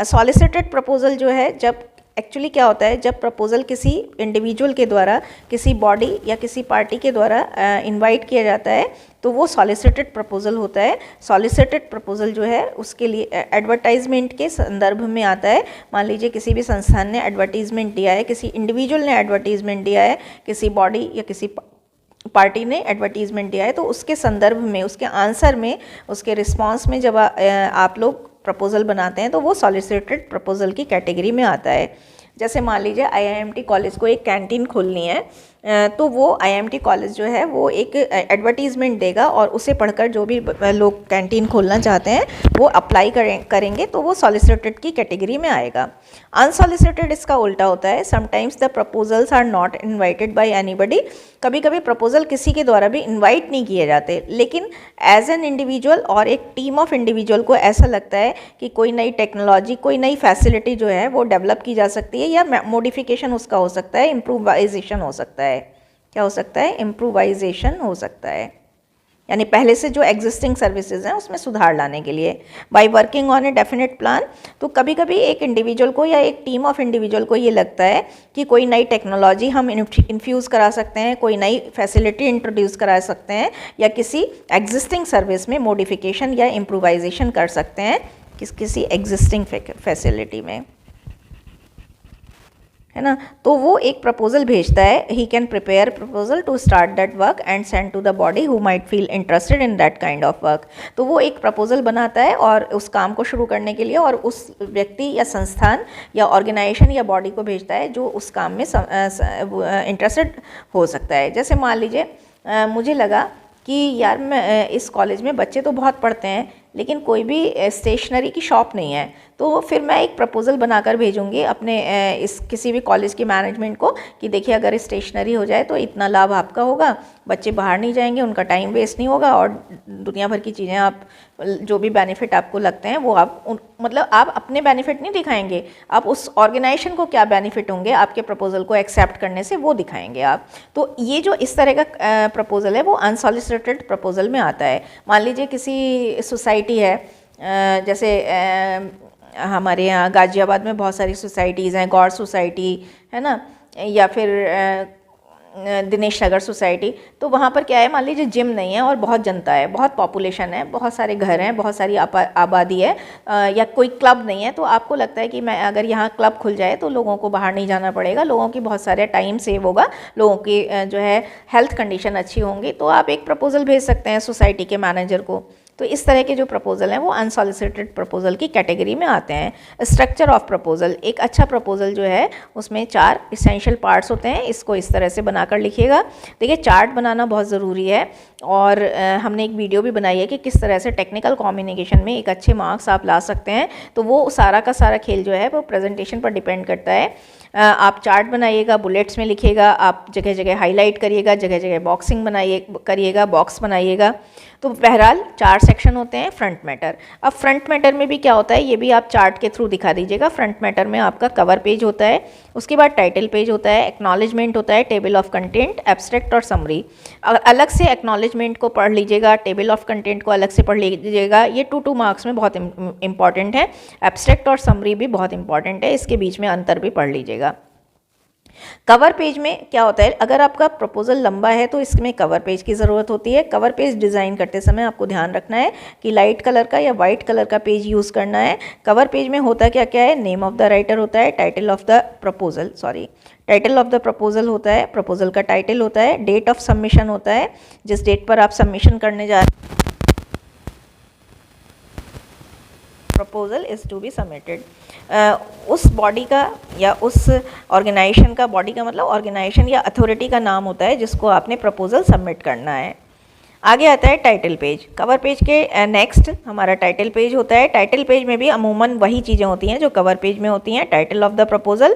सॉलिसिटेड प्रपोजल जो है, जब एक्चुअली क्या होता है, जब प्रपोजल किसी इंडिविजुअल के द्वारा, किसी बॉडी या किसी पार्टी के द्वारा इनवाइट किया जाता है तो वो सॉलिसिटेड प्रपोजल होता है। सॉलिसिटेड प्रपोजल जो है उसके लिए एडवर्टाइजमेंट के संदर्भ में आता है। मान लीजिए किसी भी संस्थान ने एडवर्टीजमेंट दिया है, किसी इंडिविजुअल ने एडवर्टीजमेंट दिया है, किसी बॉडी या किसी पार्टी ने एडवर्टीजमेंट दिया है, तो उसके संदर्भ में, उसके आंसर में, उसके रिस्पॉन्स में जब आप लोग प्रपोजल बनाते हैं तो वो सॉलिसिटेड प्रपोजल की कैटेगरी में आता है। जैसे मान लीजिए IIMT कॉलेज को एक कैंटीन खोलनी है, तो वो IIMT कॉलेज जो है वो एक एडवर्टीजमेंट देगा और उसे पढ़कर जो भी लोग कैंटीन खोलना चाहते हैं वो अप्लाई करेंगे, तो वो सॉलिसिटेड की कैटेगरी में आएगा। अनसॉलिसिटेड इसका उल्टा होता है। Sometimes the proposals are not invited by anybody, कभी कभी प्रपोजल किसी के द्वारा भी इन्वाइट नहीं किए जाते, लेकिन एज एन इंडिविजुअल और एक टीम ऑफ इंडिविजुअल को ऐसा लगता है कि कोई नई टेक्नोलॉजी, कोई नई फैसिलिटी जो है वो डेवलप की जा सकती है, या मॉडिफिकेशन उसका हो सकता है, इम्प्रूवाइजेशन हो सकता है। क्या हो सकता है? इम्प्रूवाइजेशन हो सकता है, यानी पहले से जो एग्जिस्टिंग सर्विसेज हैं उसमें सुधार लाने के लिए। By working on a definite plan, तो कभी कभी एक इंडिविजुअल को या एक टीम ऑफ इंडिविजुअल को ये लगता है कि कोई नई टेक्नोलॉजी हम इन्फ्यूज़ करा सकते हैं, कोई नई फैसिलिटी इंट्रोड्यूस करा सकते हैं, या किसी एग्जिस्टिंग सर्विस में मॉडिफिकेशन या इम्प्रूवाइजेशन कर सकते हैं, किसी एग्जिस्टिंग फैसिलिटी में, है ना। तो वो एक प्रपोजल भेजता है, he can prepare proposal to start that work and send to the body who might feel interested in that kind of work. तो वो एक प्रपोजल बनाता है और उस काम को शुरू करने के लिए, और उस व्यक्ति या संस्थान या ऑर्गेनाइजेशन या बॉडी को भेजता है जो उस काम में इंटरेस्टेड हो सकता है। जैसे मान लीजिए मुझे लगा कि यार मैं इस कॉलेज में बच्चे तो बहुत पढ़ते हैं लेकिन कोई भी स्टेशनरी की शॉप नहीं है, तो फिर मैं एक प्रपोजल बनाकर भेजूंगी अपने इस किसी भी कॉलेज के मैनेजमेंट को कि देखिए अगर स्टेशनरी हो जाए तो इतना लाभ आपका होगा, बच्चे बाहर नहीं जाएंगे, उनका टाइम वेस्ट नहीं होगा, और दुनिया भर की चीज़ें आप जो भी बेनिफिट आपको लगते हैं वो आप मतलब आप अपने बेनिफिट नहीं दिखाएंगे, आप उस ऑर्गेनाइजेशन को क्या बेनिफिट होंगे आपके प्रपोजल को एक्सेप्ट करने से वो दिखाएंगे आप। तो ये जो इस तरह का प्रपोजल है वो अनसॉलिसिटेड प्रपोजल में आता है। मान लीजिए किसी सोसाइटी है, जैसे हमारे यहाँ गाजियाबाद में बहुत सारी सोसाइटीज़ हैं, गौर सोसाइटी है ना, या फिर दिनेश नगर सोसाइटी। तो वहाँ पर क्या है, मान लीजिए जिम नहीं है और बहुत जनता है, बहुत पॉपुलेशन है, बहुत सारे घर हैं, बहुत सारी आबादी है, या कोई क्लब नहीं है, तो आपको लगता है कि मैं अगर यहाँ क्लब खुल जाए तो लोगों को बाहर नहीं जाना पड़ेगा, लोगों की बहुत सारे टाइम सेव होगा, लोगों की जो है हेल्थ कंडीशन अच्छी होंगी, तो आप एक प्रपोजल भेज सकते हैं सोसाइटी के मैनेजर को। तो इस तरह के जो प्रपोजल हैं वो अनसॉलिसिटेड प्रपोजल की कैटेगरी में आते हैं। स्ट्रक्चर ऑफ प्रपोजल, एक अच्छा प्रपोजल जो है उसमें 4 इसेंशियल पार्ट्स होते हैं, इसको इस तरह से बनाकर लिखिएगा। देखिए चार्ट बनाना बहुत ज़रूरी है, और हमने एक वीडियो भी बनाई है कि किस तरह से टेक्निकल कम्युनिकेशन में एक अच्छे मार्क्स आप ला सकते हैं। तो वो सारा का सारा खेल जो है वो प्रेजेंटेशन पर डिपेंड करता है। आप चार्ट बनाइएगा, बुलेट्स में लिखिएगा, आप जगह जगह हाईलाइट करिएगा, जगह जगह बॉक्सिंग करिएगा, बॉक्स बनाइएगा। तो बहरहाल 4 सेक्शन होते हैं। फ्रंट मैटर, अब फ्रंट मैटर में भी क्या होता है ये भी आप चार्ट के थ्रू दिखा दीजिएगा। फ्रंट मैटर में आपका कवर पेज होता है, उसके बाद टाइटल पेज होता है, एक्नॉलेजमेंट होता है, टेबल ऑफ कंटेंट, एब्स्ट्रैक्ट और समरी। अलग से एक्नॉलेजमेंट को पढ़ लीजिएगा, टेबल ऑफ कंटेंट को अलग से पढ़ लीजिएगा, ये 2 मार्क्स में बहुत इंपॉर्टेंट है। एब्स्ट्रैक्ट और समरी भी बहुत इंपॉर्टेंट है, इसके बीच में अंतर भी पढ़ लीजिएगा। कवर पेज में क्या होता है, अगर आपका प्रपोजल लंबा है तो इसमें कवर पेज की ज़रूरत होती है। कवर पेज डिज़ाइन करते समय आपको ध्यान रखना है कि लाइट कलर का या वाइट कलर का पेज यूज़ करना है। कवर पेज में होता क्या क्या है, नेम ऑफ़ द राइटर होता है, title of the proposal, title of the proposal होता है, प्रपोजल का टाइटल होता है, डेट ऑफ सबमिशन होता है, जिस डेट पर आप सबमिशन करने जा रहे हैं, proposal is to be submitted. उस बॉडी का या उस ऑर्गेनाइजेशन का, बॉडी का मतलब ऑर्गेनाइजेशन या अथॉरिटी का नाम होता है जिसको आपने प्रपोजल सबमिट करना है। आगे आता है टाइटल पेज। कवर पेज के नेक्स्ट हमारा टाइटल पेज होता है। टाइटल पेज में भी अमूमन वही चीज़ें होती हैं जो कवर पेज में होती हैं। Title of the proposal,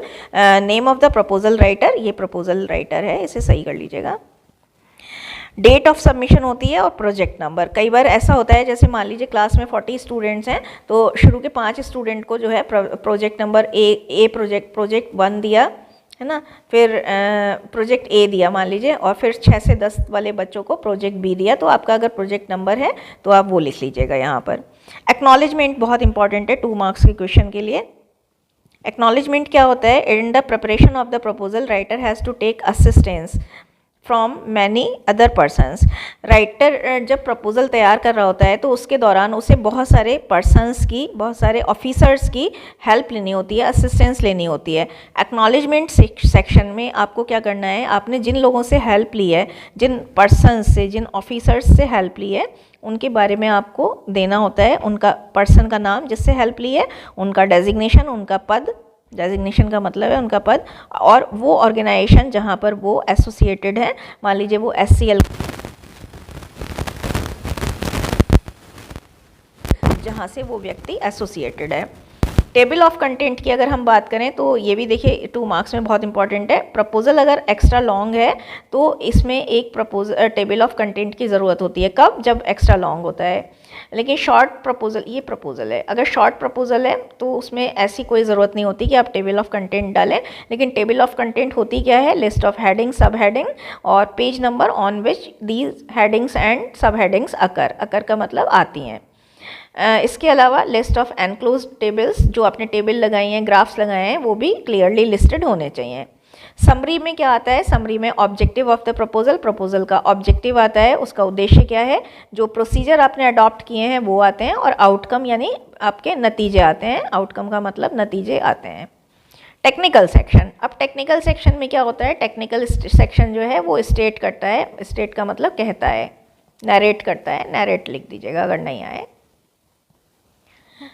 name of the proposal writer, ये प्रपोजल राइटर है, इसे सही कर लीजिएगा। डेट ऑफ सबमिशन होती है और प्रोजेक्ट नंबर। कई बार ऐसा होता है जैसे मान लीजिए क्लास में 40 स्टूडेंट्स हैं तो शुरू के 5 स्टूडेंट को जो है प्रोजेक्ट नंबर ए प्रोजेक्ट 1 दिया है ना, फिर प्रोजेक्ट ए दिया मान लीजिए, और फिर 6 से 10 वाले बच्चों को प्रोजेक्ट बी दिया। तो आपका अगर प्रोजेक्ट नंबर है तो आप वो लिख लीजिएगा यहाँ पर। एक्नॉलेजमेंट बहुत इंपॉर्टेंट है 2 मार्क्स के क्वेश्चन के लिए। एक्नॉलेजमेंट क्या होता है, in the preparation of the proposal writer has to take assistance from many other persons. Writer जब प्रपोजल तैयार कर रहा होता है तो उसके दौरान उसे बहुत सारे पर्सनस की, बहुत सारे ऑफिसर्स की हेल्प लेनी होती है, असिस्टेंस लेनी होती है। एक्नॉलेजमेंट सेक्शन में आपको क्या करना है, आपने जिन लोगों से हेल्प ली है, जिन पर्सनस से, जिन ऑफिसर्स से हेल्प ली है, उनके बारे में आपको देना होता है, उनका पर्सन का नाम जिससे हेल्प ली है, उनका डेजिग्नेशन, उनका पद, डेजिग्नेशन का मतलब है उनका पद, और वो ऑर्गेनाइजेशन जहाँ पर वो एसोसिएटेड है, मान लीजिए वो SCL जहाँ से वो व्यक्ति एसोसिएटेड है। टेबल ऑफ कंटेंट की अगर हम बात करें तो ये भी देखिए 2 मार्क्स में बहुत इंपॉर्टेंट है। प्रपोजल अगर एक्स्ट्रा लॉन्ग है तो इसमें एक टेबल ऑफ कंटेंट की ज़रूरत होती है। कब? जब एक्स्ट्रा लॉन्ग होता है। लेकिन शॉर्ट प्रपोजल, ये प्रपोजल है, अगर शॉर्ट प्रपोजल है तो उसमें ऐसी कोई ज़रूरत नहीं होती कि आप टेबल ऑफ कंटेंट डालें। लेकिन टेबल ऑफ कंटेंट होती क्या है, लिस्ट ऑफ हेडिंग, सब हेडिंग और page number on which these headings and सब हेडिंग्स अकर का मतलब आती हैं। इसके अलावा लिस्ट ऑफ एनक्लोज टेबल्स, जो आपने टेबल लगाई हैं, ग्राफ्स लगाए हैं, वो भी क्लियरली लिस्टेड होने चाहिए। समरी में क्या आता है, समरी में objective of the proposal, proposal का ऑब्जेक्टिव आता है, उसका उद्देश्य क्या है, जो प्रोसीजर आपने अडॉप्ट किए हैं वो आते हैं, और आउटकम यानी आपके नतीजे आते हैं। आउटकम का मतलब नतीजे आते हैं। टेक्निकल सेक्शन, अब टेक्निकल सेक्शन में क्या होता है, टेक्निकल सेक्शन जो है वो स्टेट करता है, स्टेट का मतलब कहता है, नरेट करता है, नरेट लिख दीजिएगा अगर नहीं आए।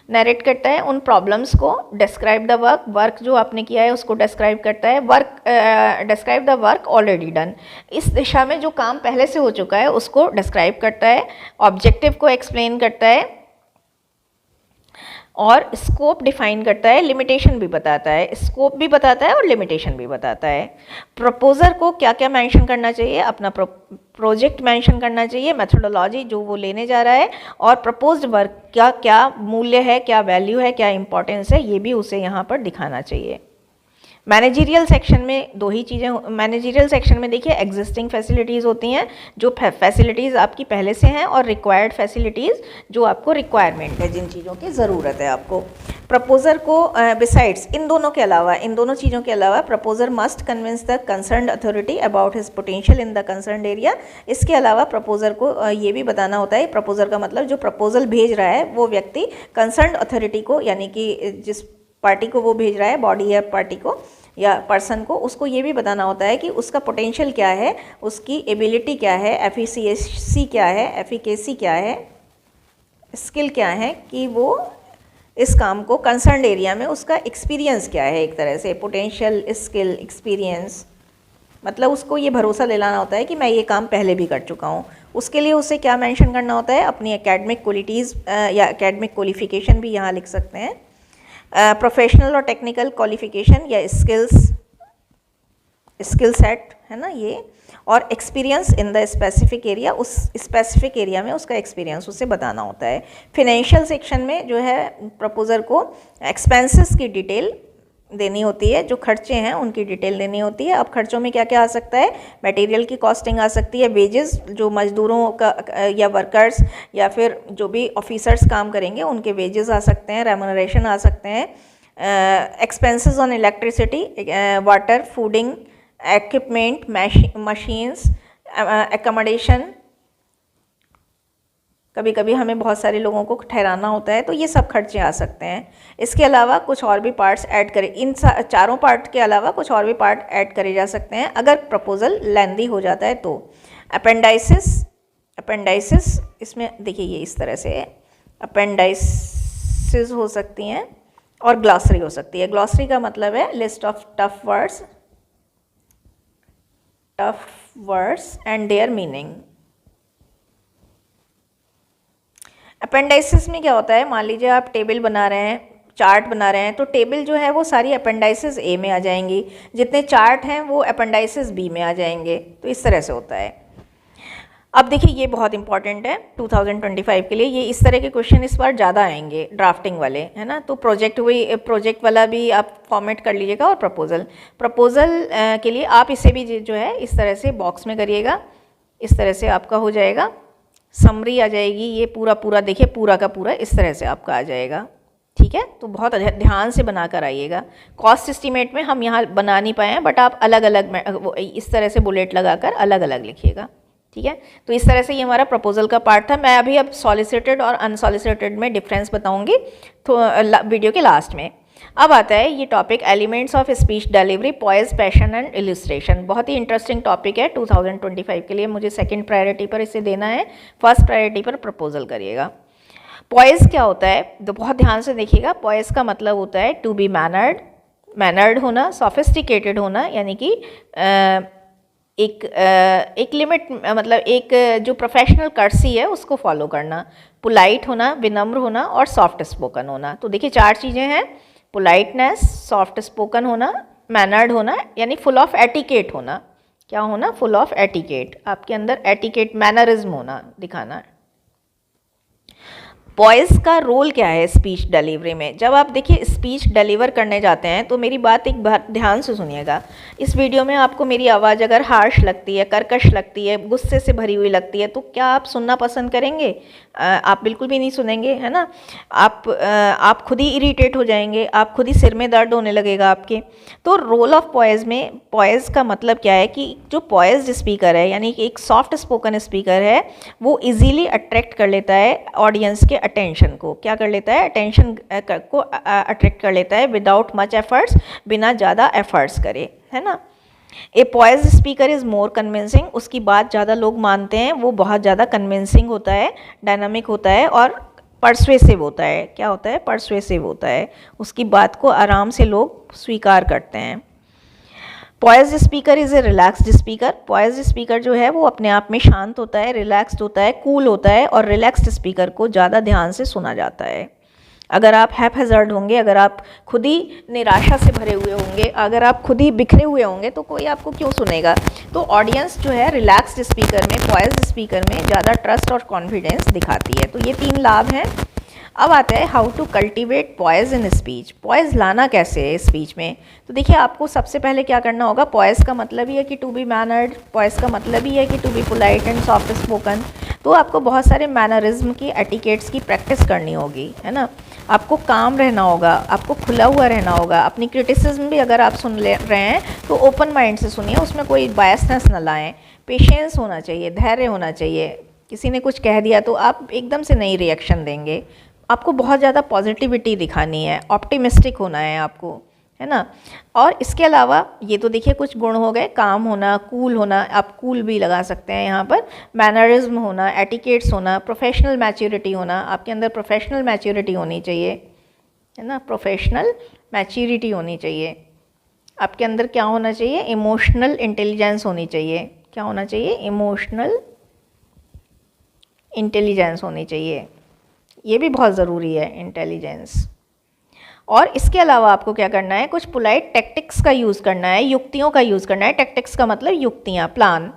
नरेट करता है उन प्रॉब्लम्स को, डिस्क्राइब द वर्क, वर्क जो आपने किया है उसको डिस्क्राइब करता है, describe the work already done, इस दिशा में जो काम पहले से हो चुका है उसको डिस्क्राइब करता है, ऑब्जेक्टिव को एक्सप्लेन करता है, और स्कोप डिफाइन करता है, लिमिटेशन भी बताता है, स्कोप भी बताता है और लिमिटेशन भी बताता है। प्रपोजर को क्या क्या मेंशन करना चाहिए, अपना प्रोजेक्ट मेंशन करना चाहिए, मेथोडोलॉजी जो वो लेने जा रहा है, और प्रपोज्ड वर्क का क्या मूल्य है, क्या वैल्यू है, क्या इंपॉर्टेंस है, ये भी उसे यहाँ पर दिखाना चाहिए। मैनेजरियल सेक्शन में 2 ही चीज़ें, मैनेजरियल सेक्शन में देखिए एग्जिस्टिंग फैसिलिटीज़ होती हैं, जो फैसिलिटीज़ आपकी पहले से हैं, और रिक्वायर्ड फैसिलिटीज़ जो आपको रिक्वायरमेंट है, जिन चीज़ों की ज़रूरत है आपको। प्रपोजर को बिसाइड्स इन दोनों के अलावा, इन दोनों चीज़ों के अलावा, proposer must convince the concerned authority about his potential in the concerned area. इसके अलावा प्रपोजर को ये भी बताना होता है, प्रपोजर का मतलब जो प्रपोजल भेज रहा है वो व्यक्ति कंसर्न्ड अथॉरिटी को, यानी कि जिस पार्टी को वो भेज रहा है, बॉडी या पार्टी को या पर्सन को, उसको ये भी बताना होता है कि उसका पोटेंशियल क्या है, उसकी एबिलिटी क्या है, एफिशिएंसी क्या है, एफिकेसी क्या है, स्किल क्या है, कि वो इस काम को कंसर्न्ड एरिया में उसका एक्सपीरियंस क्या है। एक तरह से पोटेंशियल, स्किल, एक्सपीरियंस मतलब उसको ये भरोसा दिलाना होता है कि मैं ये काम पहले भी कर चुका हूँ। उसके लिए उसे क्या मेंशन करना होता है, अपनी एकेडमिक क्वालिटीज़ या एकेडमिक क्वालिफिकेशन भी यहाँ लिख सकते हैं, प्रोफेशनल और टेक्निकल क्वालिफिकेशन या स्किल सेट है ना ये, और experience in the specific area, उस स्पेसिफिक एरिया में उसका एक्सपीरियंस उसे बताना होता है। फिनेंशियल सेक्शन में जो है प्रपोजर को एक्सपेंसेस की डिटेल देनी होती है, जो खर्चे हैं उनकी डिटेल देनी होती है। अब खर्चों में क्या क्या आ सकता है, मटेरियल की कॉस्टिंग आ सकती है, वेजेस जो मजदूरों का या वर्कर्स या फिर जो भी ऑफिसर्स काम करेंगे उनके वेजेस आ सकते हैं, रेम्यूनरेशन आ सकते हैं, expenses on electricity, water, fooding, equipment, machines, accommodation, कभी कभी हमें बहुत सारे लोगों को ठहराना होता है, तो ये सब खर्चे आ सकते हैं। इसके अलावा कुछ और भी पार्ट्स ऐड करें, इन चारों पार्ट के अलावा कुछ और भी पार्ट ऐड करे जा सकते हैं अगर प्रपोजल लेंदी हो जाता है तो। अपेंडाइसिस इसमें देखिए ये इस तरह से अपेंडाइसिस हो सकती हैं और ग्लॉसरी हो सकती है। ग्लॉसरी का मतलब है list of tough words and their meaning. Appendices में क्या होता है, मान लीजिए आप टेबल बना रहे हैं, चार्ट बना रहे हैं, तो टेबल जो है वो सारी अपेंडाइसिस ए में आ जाएंगी, जितने चार्ट हैं वो अपेंडाइसिस बी में आ जाएंगे, तो इस तरह से होता है। अब देखिए ये बहुत इंपॉर्टेंट है 2025 के लिए, ये इस तरह के क्वेश्चन इस बार ज़्यादा आएंगे ड्राफ्टिंग वाले, है ना। तो प्रोजेक्ट वाला भी आप फॉर्मेट कर लीजिएगा, और प्रपोजल के लिए आप इसे भी जो है इस तरह से बॉक्स में करिएगा, इस तरह से आपका हो जाएगा, समरी आ जाएगी, ये पूरा देखिए पूरा का पूरा इस तरह से आपका आ जाएगा, ठीक है। तो बहुत ध्यान से बना कर आइएगा। कॉस्ट एस्टीमेट में हम यहाँ बना नहीं पाए हैं, बट आप अलग अलग इस तरह से बुलेट लगाकर अलग अलग लिखिएगा, ठीक है। तो इस तरह से ये हमारा प्रपोजल का पार्ट था। मैं अभी अब सॉलिसिटेड और अनसॉलिसिटेड में डिफरेंस बताऊंगी तो वीडियो के लास्ट में। अब आता है ये topic elements of speech delivery, poise, passion and illustration. बहुत ही इंटरेस्टिंग टॉपिक है 2025 के लिए, मुझे सेकंड प्रायोरिटी पर इसे देना है, फर्स्ट प्रायोरिटी पर प्रपोजल करिएगा। पॉइज क्या होता है तो बहुत ध्यान से देखिएगा। पॉइज का मतलब होता है टू बी मैनर्ड होना, सोफिस्टिकेटेड होना, यानी कि एक लिमिट, मतलब एक जो प्रोफेशनल कर्सी है उसको फॉलो करना, पोलाइट होना, विनम्र होना और सॉफ्ट स्पोकन होना। तो देखिए 4 चीज़ें हैं, पोलाइटनेस, सॉफ्ट स्पोकन होना, मैनर्ड होना, यानी फुल ऑफ एटिकेट होना। क्या होना? फुल ऑफ एटिकेट, आपके अंदर एटिकेट, मैनरिज्म होना, दिखाना। वॉइस का रोल क्या है स्पीच डिलीवरी में? जब आप देखिए स्पीच डिलीवर करने जाते हैं तो मेरी बात एक बार ध्यान से सुनिएगा। इस वीडियो में आपको मेरी आवाज़ अगर हार्श लगती है, कर्कश लगती है, गुस्से से भरी हुई लगती है, तो क्या आप सुनना पसंद करेंगे? आप बिल्कुल भी नहीं सुनेंगे, है ना। आप खुद ही इरिटेट हो जाएंगे, आप खुद ही सिर में दर्द होने लगेगा आपके। तो रोल ऑफ पॉइज में, पॉइज का मतलब क्या है कि जो पॉइज स्पीकर है, यानी कि एक सॉफ्ट स्पोकन स्पीकर है, वो इजीली अट्रैक्ट कर लेता है ऑडियंस के अटेंशन को। क्या कर लेता है? अटेंशन को अट्रैक्ट कर लेता है विदाउट मच एफर्ट्स, बिना ज़्यादा एफर्ट्स करे, है ना। A poised speaker is more convincing, उसकी बात ज़्यादा लोग मानते हैं, वो बहुत ज़्यादा कन्विंसिंग होता है, डायनामिक होता है और परसुएसिव होता है। क्या होता है? परसुएसिव होता है, उसकी बात को आराम से लोग स्वीकार करते हैं। Poise speaker is a relaxed speaker, poise speaker जो है वो अपने आप में शांत होता है, रिलैक्स्ड होता है, कूल होता है, और रिलैक्स्ड स्पीकर को ज़्यादा ध्यान से सुना जाता है। अगर आप हैपहैज़र्ड होंगे, अगर आप खुद ही निराशा से भरे हुए होंगे, अगर आप खुद ही बिखरे हुए होंगे, तो कोई आपको क्यों सुनेगा। तो ऑडियंस जो है रिलैक्स्ड स्पीकर में, पॉइज स्पीकर में ज़्यादा ट्रस्ट और कॉन्फिडेंस दिखाती है। तो ये 3 लाभ हैं। अब आता है how to cultivate poise in speech. Poise लाना कैसे है स्पीच में? तो देखिए आपको सबसे पहले क्या करना होगा, पॉइज का मतलब ही है कि टू बी मैनर्ड, पॉइज का मतलब ही है कि to be polite and soft spoken. तो आपको बहुत सारे मैनरिज्म की, एटिकेट्स की प्रैक्टिस करनी होगी, है ना। आपको काम रहना होगा, आपको खुला हुआ रहना होगा। अपनी क्रिटिसिज्म भी अगर आप सुन ले रहे हैं तो ओपन माइंड से सुनिए, उसमें कोई बायसनेस न लाएं। पेशेंस होना चाहिए, धैर्य होना चाहिए। किसी ने कुछ कह दिया तो आप एकदम से नहीं रिएक्शन देंगे, आपको बहुत ज़्यादा पॉजिटिविटी दिखानी है, ऑप्टिमिस्टिक होना है आपको, है ना। और इसके अलावा ये तो देखिए कुछ गुण हो गए, काम होना, कूल होना, आप कूल भी लगा सकते हैं यहाँ पर, मैनरिज्म होना, एटिकेट्स होना, प्रोफेशनल मैच्योरिटी होना, आपके अंदर प्रोफेशनल मैच्योरिटी होनी चाहिए, है ना। प्रोफेशनल मैच्योरिटी होनी चाहिए आपके अंदर। क्या होना चाहिए? इमोशनल इंटेलिजेंस होनी चाहिए। क्या होना चाहिए? इमोशनल इंटेलिजेंस होनी चाहिए, ये भी बहुत ज़रूरी है, इंटेलिजेंस। और इसके अलावा आपको क्या करना है, कुछ पोलाइट टैक्टिक्स का यूज़ करना है, युक्तियों का यूज़ करना है। टैक्टिक्स का मतलब युक्तियाँ, प्लान।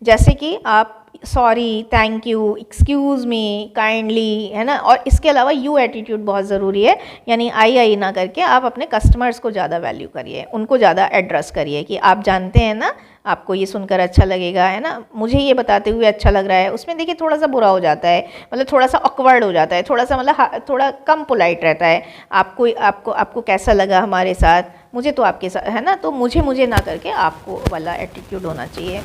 जैसे कि आप sorry, thank you, excuse me, kindly, है ना। और इसके अलावा यू एटीट्यूड बहुत ज़रूरी है, यानी आई ना करके आप अपने कस्टमर्स को ज़्यादा वैल्यू करिए, उनको ज़्यादा एड्रेस करिए कि आप जानते हैं ना, आपको ये सुनकर अच्छा लगेगा, है ना, मुझे ये बताते हुए अच्छा लग रहा है। उसमें देखिए थोड़ा सा बुरा हो जाता है, मतलब थोड़ा सा ऑकवर्ड हो जाता है, थोड़ा सा मतलब थोड़ा कम पोलाइट रहता है। आपको कैसा लगा हमारे साथ, मुझे तो आपके साथ, है ना, तो मुझे ना करके आपको वाला एटीट्यूड होना चाहिए।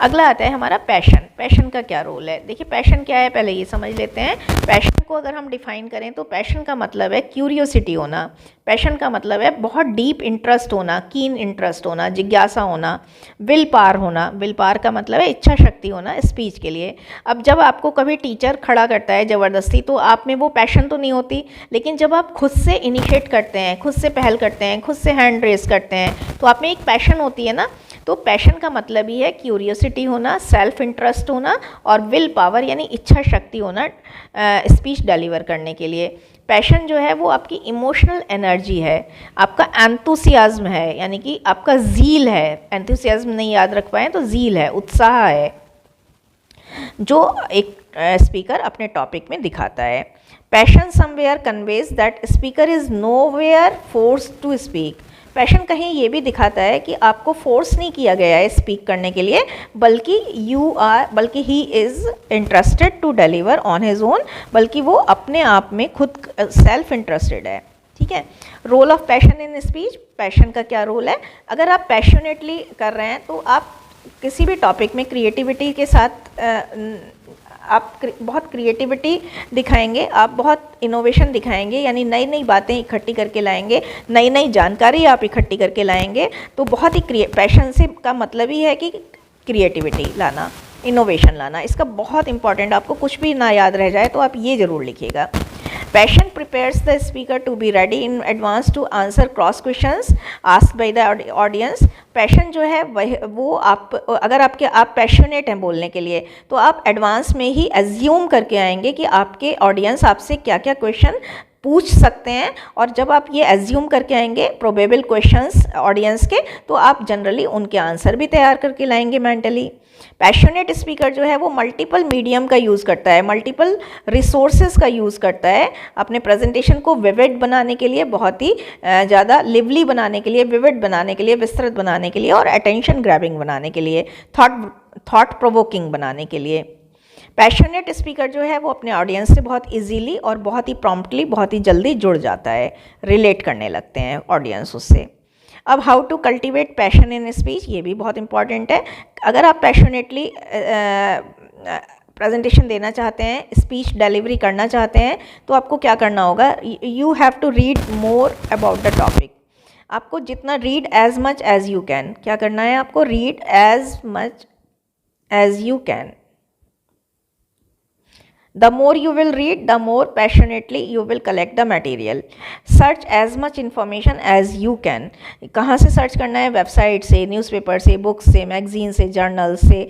अगला आता है हमारा पैशन। पैशन का क्या रोल है? देखिए पैशन क्या है पहले ये समझ लेते हैं। पैशन को अगर हम डिफ़ाइन करें तो पैशन का मतलब है क्यूरियोसिटी होना। पैशन का मतलब है बहुत डीप इंटरेस्ट होना, कीन इंटरेस्ट होना, जिज्ञासा होना, विल पावर होना। विल पावर का मतलब है इच्छा शक्ति होना स्पीच के लिए। अब जब आपको कभी टीचर खड़ा करता है ज़बरदस्ती, तो आप में वो पैशन तो नहीं होती, लेकिन जब आप खुद से इनिशिएट करते हैं, खुद से पहल करते हैं, खुद से हैंड रेस करते हैं, तो आप में एक पैशन होती है ना। तो पैशन का मतलब ही है क्यूरियोसिटी होना, सेल्फ इंटरेस्ट होना और विल पावर यानी इच्छा शक्ति होना स्पीच डिलीवर करने के लिए। पैशन जो है वो आपकी इमोशनल एनर्जी है, आपका एंथुसियाज्म है, यानी कि आपका ज़ील है। एंथुसियाज्म नहीं याद रख पाए तो ज़ील है, उत्साह है, जो एक स्पीकर अपने टॉपिक में दिखाता है। Passion somewhere conveys that speaker is nowhere forced to speak. Passion कहीं ये भी दिखाता है कि आपको फोर्स नहीं किया गया है स्पीक करने के लिए, बल्कि he is interested to deliver on his own, बल्कि वो अपने आप में खुद सेल्फ इंटरेस्टेड है। ठीक है। Role of passion in speech. Passion का क्या रोल है? अगर आप पैशनेटली कर रहे हैं तो आप किसी भी टॉपिक में क्रिएटिविटी के साथ आप बहुत क्रिएटिविटी दिखाएंगे, आप बहुत इनोवेशन दिखाएंगे, यानी नई नई बातें इकट्ठी करके लाएंगे, नई नई जानकारी आप इकट्ठी करके लाएंगे। तो बहुत ही पैशन से का मतलब ही है कि क्रिएटिविटी लाना, इनोवेशन लाना। इसका बहुत इंपॉर्टेंट, आपको कुछ भी ना याद रह जाए तो आप ये ज़रूर लिखिएगा। Passion prepares the speaker to be ready in advance to answer cross questions asked by the audience. Passion जो है वो अगर आप पैशनेट हैं बोलने के लिए, तो आप एडवांस में ही एज्यूम करके आएंगे कि आपके ऑडियंस आपसे क्या क्या क्वेश्चन पूछ सकते हैं। और जब आप ये एज्यूम करके आएंगे प्रोबेबल क्वेश्चंस ऑडियंस के, तो आप जनरली उनके आंसर भी तैयार करके लाएंगे मेंटली। पैशनेट स्पीकर जो है वो मल्टीपल मीडियम का यूज़ करता है, मल्टीपल रिसोर्सेज का यूज़ करता है अपने प्रेजेंटेशन को विविड बनाने के लिए, बहुत ही ज़्यादा लिवली बनाने के लिए, विविड बनाने के लिए, विस्तृत बनाने के लिए, और अटेंशन ग्रैबिंग बनाने के लिए, थॉट प्रोवोकिंग बनाने के लिए। पैशनेट स्पीकर जो है वो अपने ऑडियंस से बहुत इजीली और बहुत ही प्रॉम्प्टली, बहुत ही जल्दी जुड़ जाता है, रिलेट करने लगते हैं ऑडियंस उससे। अब how to cultivate passion in speech, ये भी बहुत इंपॉर्टेंट है। अगर आप पैशनेटली प्रेजेंटेशन देना चाहते हैं, स्पीच डिलीवरी करना चाहते हैं, तो आपको क्या करना होगा? You have to read more about the topic. आपको जितना read as much as you can, क्या करना है आपको? Read as much as you can. The more you will read, the more passionately you will collect the material. Search as much information as you can. कहाँ से search करना है? Website से, newspaper से, बुक्स से, मैगजीन से, journal से,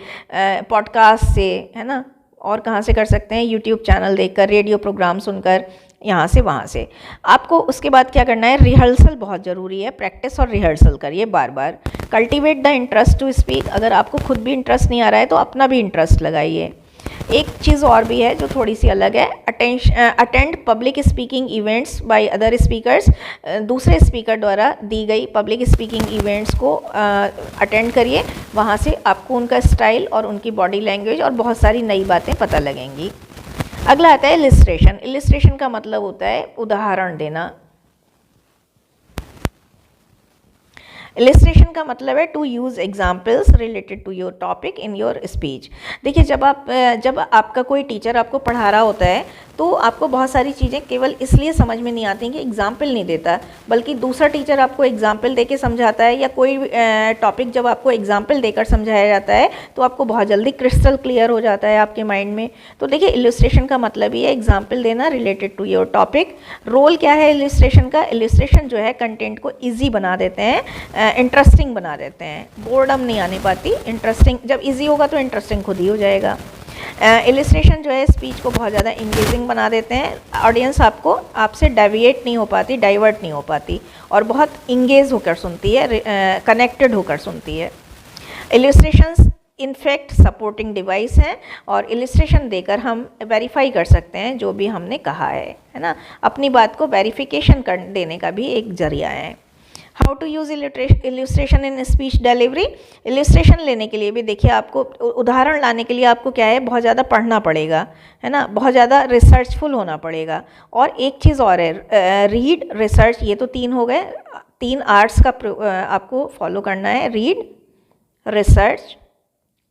podcast से, है ना। और कहाँ से कर सकते हैं? यूट्यूब चैनल देखकर, रेडियो प्रोग्राम सुनकर, यहाँ से वहाँ से। आपको उसके बाद क्या करना है? रिहर्सल बहुत ज़रूरी है, प्रैक्टिस और रिहर्सल करिए बार बार। Cultivate the interest to speak. अगर आपको खुद भी इंटरेस्ट नहीं आ रहा है तो अपना भी इंटरेस्ट लगाइए। एक चीज़ और भी है जो थोड़ी सी अलग है, attend public speaking events by other speakers. दूसरे स्पीकर द्वारा दी गई पब्लिक स्पीकिंग इवेंट्स को अटेंड करिए, वहाँ से आपको उनका स्टाइल और उनकी बॉडी लैंग्वेज और बहुत सारी नई बातें पता लगेंगी। अगला आता है इलिस्ट्रेशन। इलिस्ट्रेशन का मतलब होता है उदाहरण देना। इलिस्ट्रेशन का मतलब है to use examples related to your topic in your speech. देखिए जब आपका कोई टीचर आपको पढ़ा रहा होता है तो आपको बहुत सारी चीज़ें केवल इसलिए समझ में नहीं आती कि एग्जाम्पल नहीं देता, बल्कि दूसरा टीचर आपको एग्जाम्पल देके समझाता है, या कोई टॉपिक जब आपको एग्जाम्पल देकर समझाया जाता है तो आपको बहुत जल्दी क्रिस्टल क्लियर हो जाता है आपके माइंड में। तो देखिए इलिस्ट्रेशन का मतलब ही है एग्जाम्पल देना related to your topic. Role क्या है इलिस्ट्रेशन का? इलिस्ट्रेशन जो है कंटेंट को ईजी बना देते हैं, इंटरेस्टिंग बना देते हैं, बोर्डम नहीं आने पाती। इंटरेस्टिंग जब ईजी होगा तो इंटरेस्टिंग खुद ही हो जाएगा। इलिस्ट्रेशन जो है स्पीच को बहुत ज़्यादा इंगेजिंग बना देते हैं। ऑडियंस आपसे डेविएट नहीं हो पाती, डाइवर्ट नहीं हो पाती, और बहुत इंगेज होकर सुनती है, कनेक्टेड होकर सुनती है। इलिस्ट्रेशंस इनफैक्ट सपोर्टिंग डिवाइस हैं और इलिस्ट्रेशन देकर हम वेरीफाई कर सकते हैं जो भी हमने कहा है ना। अपनी बात को वेरिफिकेशन कर देने का भी एक जरिया है। How to use illustration in speech delivery. Illustration लेने के लिए भी देखिए, आपको उदाहरण लाने के लिए आपको क्या है, बहुत ज़्यादा पढ़ना पड़ेगा, है ना, बहुत ज़्यादा रिसर्चफुल होना पड़ेगा। और एक चीज़ और है, रीड, रिसर्च, ये तो 3 हो गए, 3 आर्ट्स का आपको फॉलो करना है, रीड, रिसर्च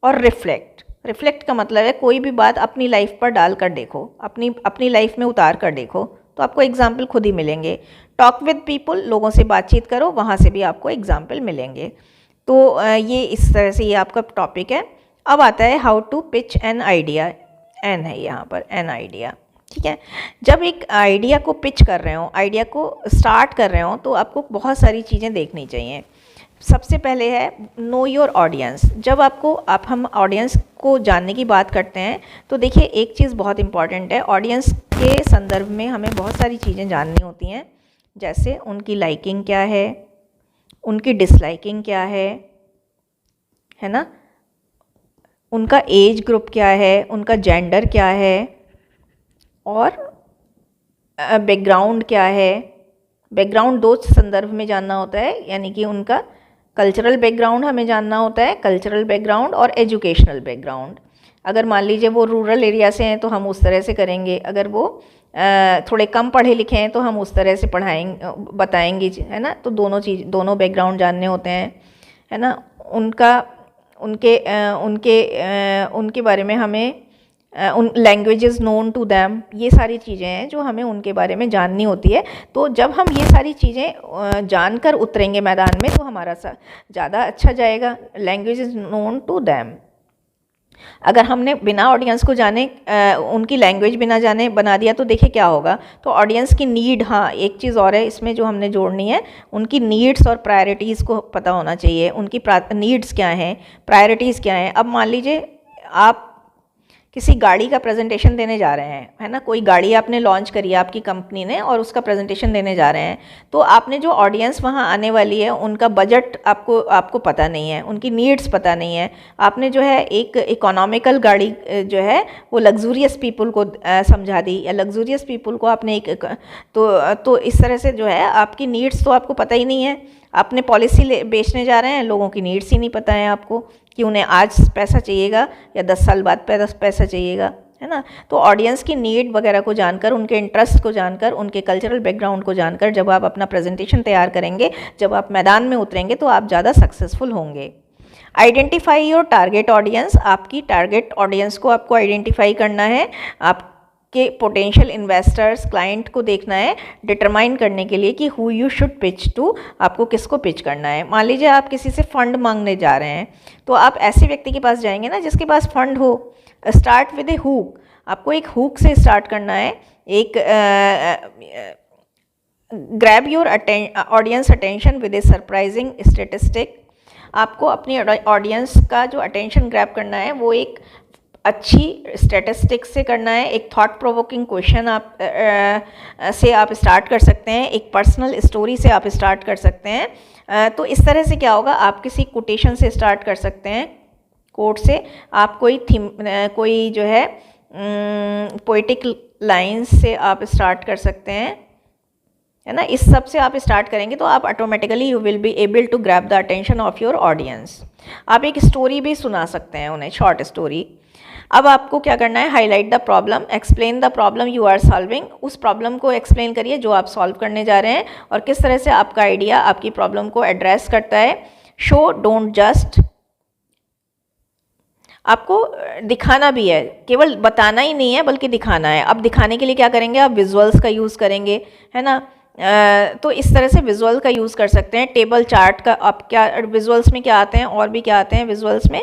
और रिफ्लेक्ट। रिफ्लेक्ट का मतलब है कोई भी बात अपनी लाइफ पर डाल कर देखो, अपनी लाइफ में उतार कर देखो, तो आपको एग्जाम्पल खुद ही मिलेंगे। टॉक विद पीपल, लोगों से बातचीत करो, वहाँ से भी आपको एग्जाम्पल मिलेंगे। तो ये इस तरह से ये आपका टॉपिक है। अब आता है how to pitch an idea. An है यहाँ पर, एन आइडिया, ठीक है। जब एक आइडिया को पिच कर रहे हो, आइडिया को स्टार्ट कर रहे हो, तो आपको बहुत सारी चीज़ें देखनी चाहिए। सबसे पहले है नो योर ऑडियंस। जब हम ऑडियंस को जानने की बात करते हैं तो देखिए एक चीज़ बहुत इंपॉर्टेंट है, ऑडियंस के संदर्भ में हमें बहुत सारी चीज़ें जाननी होती हैं, जैसे उनकी लाइकिंग क्या है, उनकी डिसलाइकिंग क्या है ना, उनका एज ग्रुप क्या है, उनका जेंडर क्या है, और बैकग्राउंड क्या है। बैकग्राउंड 2 संदर्भ में जानना होता है, यानी कि उनका कल्चरल बैकग्राउंड हमें जानना होता है, कल्चरल बैकग्राउंड और एजुकेशनल बैकग्राउंड। अगर मान लीजिए वो रूरल एरिया से हैं तो हम उस तरह से करेंगे, अगर वो थोड़े कम पढ़े लिखे हैं तो हम उस तरह से बताएंगे, है ना। तो दोनों बैकग्राउंड जानने होते हैं, है ना। उनके बारे में हमें उन लैंग्वेजेस नोन टू दैम, ये सारी चीज़ें हैं जो हमें उनके बारे में जाननी होती है। तो जब हम ये सारी चीज़ें जानकर उतरेंगे मैदान में तो हमारा ज़्यादा अच्छा जाएगा। Languages known to them. अगर हमने बिना ऑडियंस को जाने उनकी लैंग्वेज बिना जाने बना दिया तो देखिए क्या होगा। तो ऑडियंस की नीड, हाँ एक चीज़ और है इसमें जो हमने जोड़नी है, उनकी नीड्स और प्रायोरिटीज़ को पता होना चाहिए। उनकी नीड्स क्या हैं, प्रायोरिटीज़ क्या हैं। अब मान लीजिए आप किसी गाड़ी का प्रेजेंटेशन देने जा रहे हैं, है ना, कोई गाड़ी आपने लॉन्च करी है आपकी कंपनी ने और उसका प्रेजेंटेशन देने जा रहे हैं, तो आपने जो ऑडियंस वहाँ आने वाली है उनका बजट आपको पता नहीं है, उनकी नीड्स पता नहीं है। आपने जो है एक इकोनॉमिकल गाड़ी जो है वो लग्जूरियस पीपल को समझा दी, या लग्जूरियस पीपल को आपने तो इस तरह से जो है आपकी नीड्स तो आपको पता ही नहीं है। आपने पॉलिसी बेचने जा रहे हैं, लोगों की नीड्स ही नहीं पता है आपको कि उन्हें आज पैसा चाहिएगा या 10 साल बाद पैसा चाहिएगा, है ना। तो ऑडियंस की नीड वगैरह को जानकर, उनके इंटरेस्ट को जानकर, उनके कल्चरल बैकग्राउंड को जानकर जब आप अपना प्रेजेंटेशन तैयार करेंगे, जब आप मैदान में उतरेंगे तो आप ज़्यादा सक्सेसफुल होंगे। Identify your target audience. आपकी टारगेट ऑडियंस को आपको आइडेंटिफाई करना है, आपके पोटेंशियल इन्वेस्टर्स, क्लाइंट को देखना है, डिटरमाइन करने के लिए कि who you should pitch to, आपको किसको पिच करना है। मान लीजिए आप किसी से फंड मांगने जा रहे हैं, तो आप ऐसे व्यक्ति के पास जाएंगे ना जिसके पास फंड हो। स्टार्ट विद ए हुक, आपको एक हुक से स्टार्ट करना है। एक grab your audience attention with A surprising statistic. आपको अपनी ऑडियंस का जो अटेंशन ग्रैब करना है वो एक अच्छी स्टैटिस्टिक्स से करना है। एक थॉट प्रोवोकिंग क्वेश्चन से आप स्टार्ट कर सकते हैं, एक पर्सनल स्टोरी से आप स्टार्ट कर सकते हैं। तो इस तरह से क्या होगा, आप किसी कोटेशन से स्टार्ट कर सकते हैं, कोट से आप कोई जो है पोइटिक लाइन्स से आप स्टार्ट कर सकते हैं, है ना। इस सब से आप स्टार्ट करेंगे तो आप automatically you will be able to grab the attention of your audience. आप एक स्टोरी भी सुना सकते हैं उन्हें, शॉर्ट स्टोरी। अब आपको क्या करना है, highlight the problem, explain the problem you are solving. उस प्रॉब्लम को एक्सप्लेन करिए जो आप सॉल्व करने जा रहे हैं और किस तरह से आपका आइडिया आपकी प्रॉब्लम को एड्रेस करता है। शो डोंट जस्ट, आपको दिखाना भी है, केवल बताना ही नहीं है बल्कि दिखाना है। अब दिखाने के लिए क्या करेंगे, आप विजुअल्स का यूज़ करेंगे, है ना। तो इस तरह से विजुअल का यूज़ कर सकते हैं। टेबल चार्ट का, आप क्या विजुअल्स में क्या आते हैं, और भी क्या आते हैं विजुअल्स में,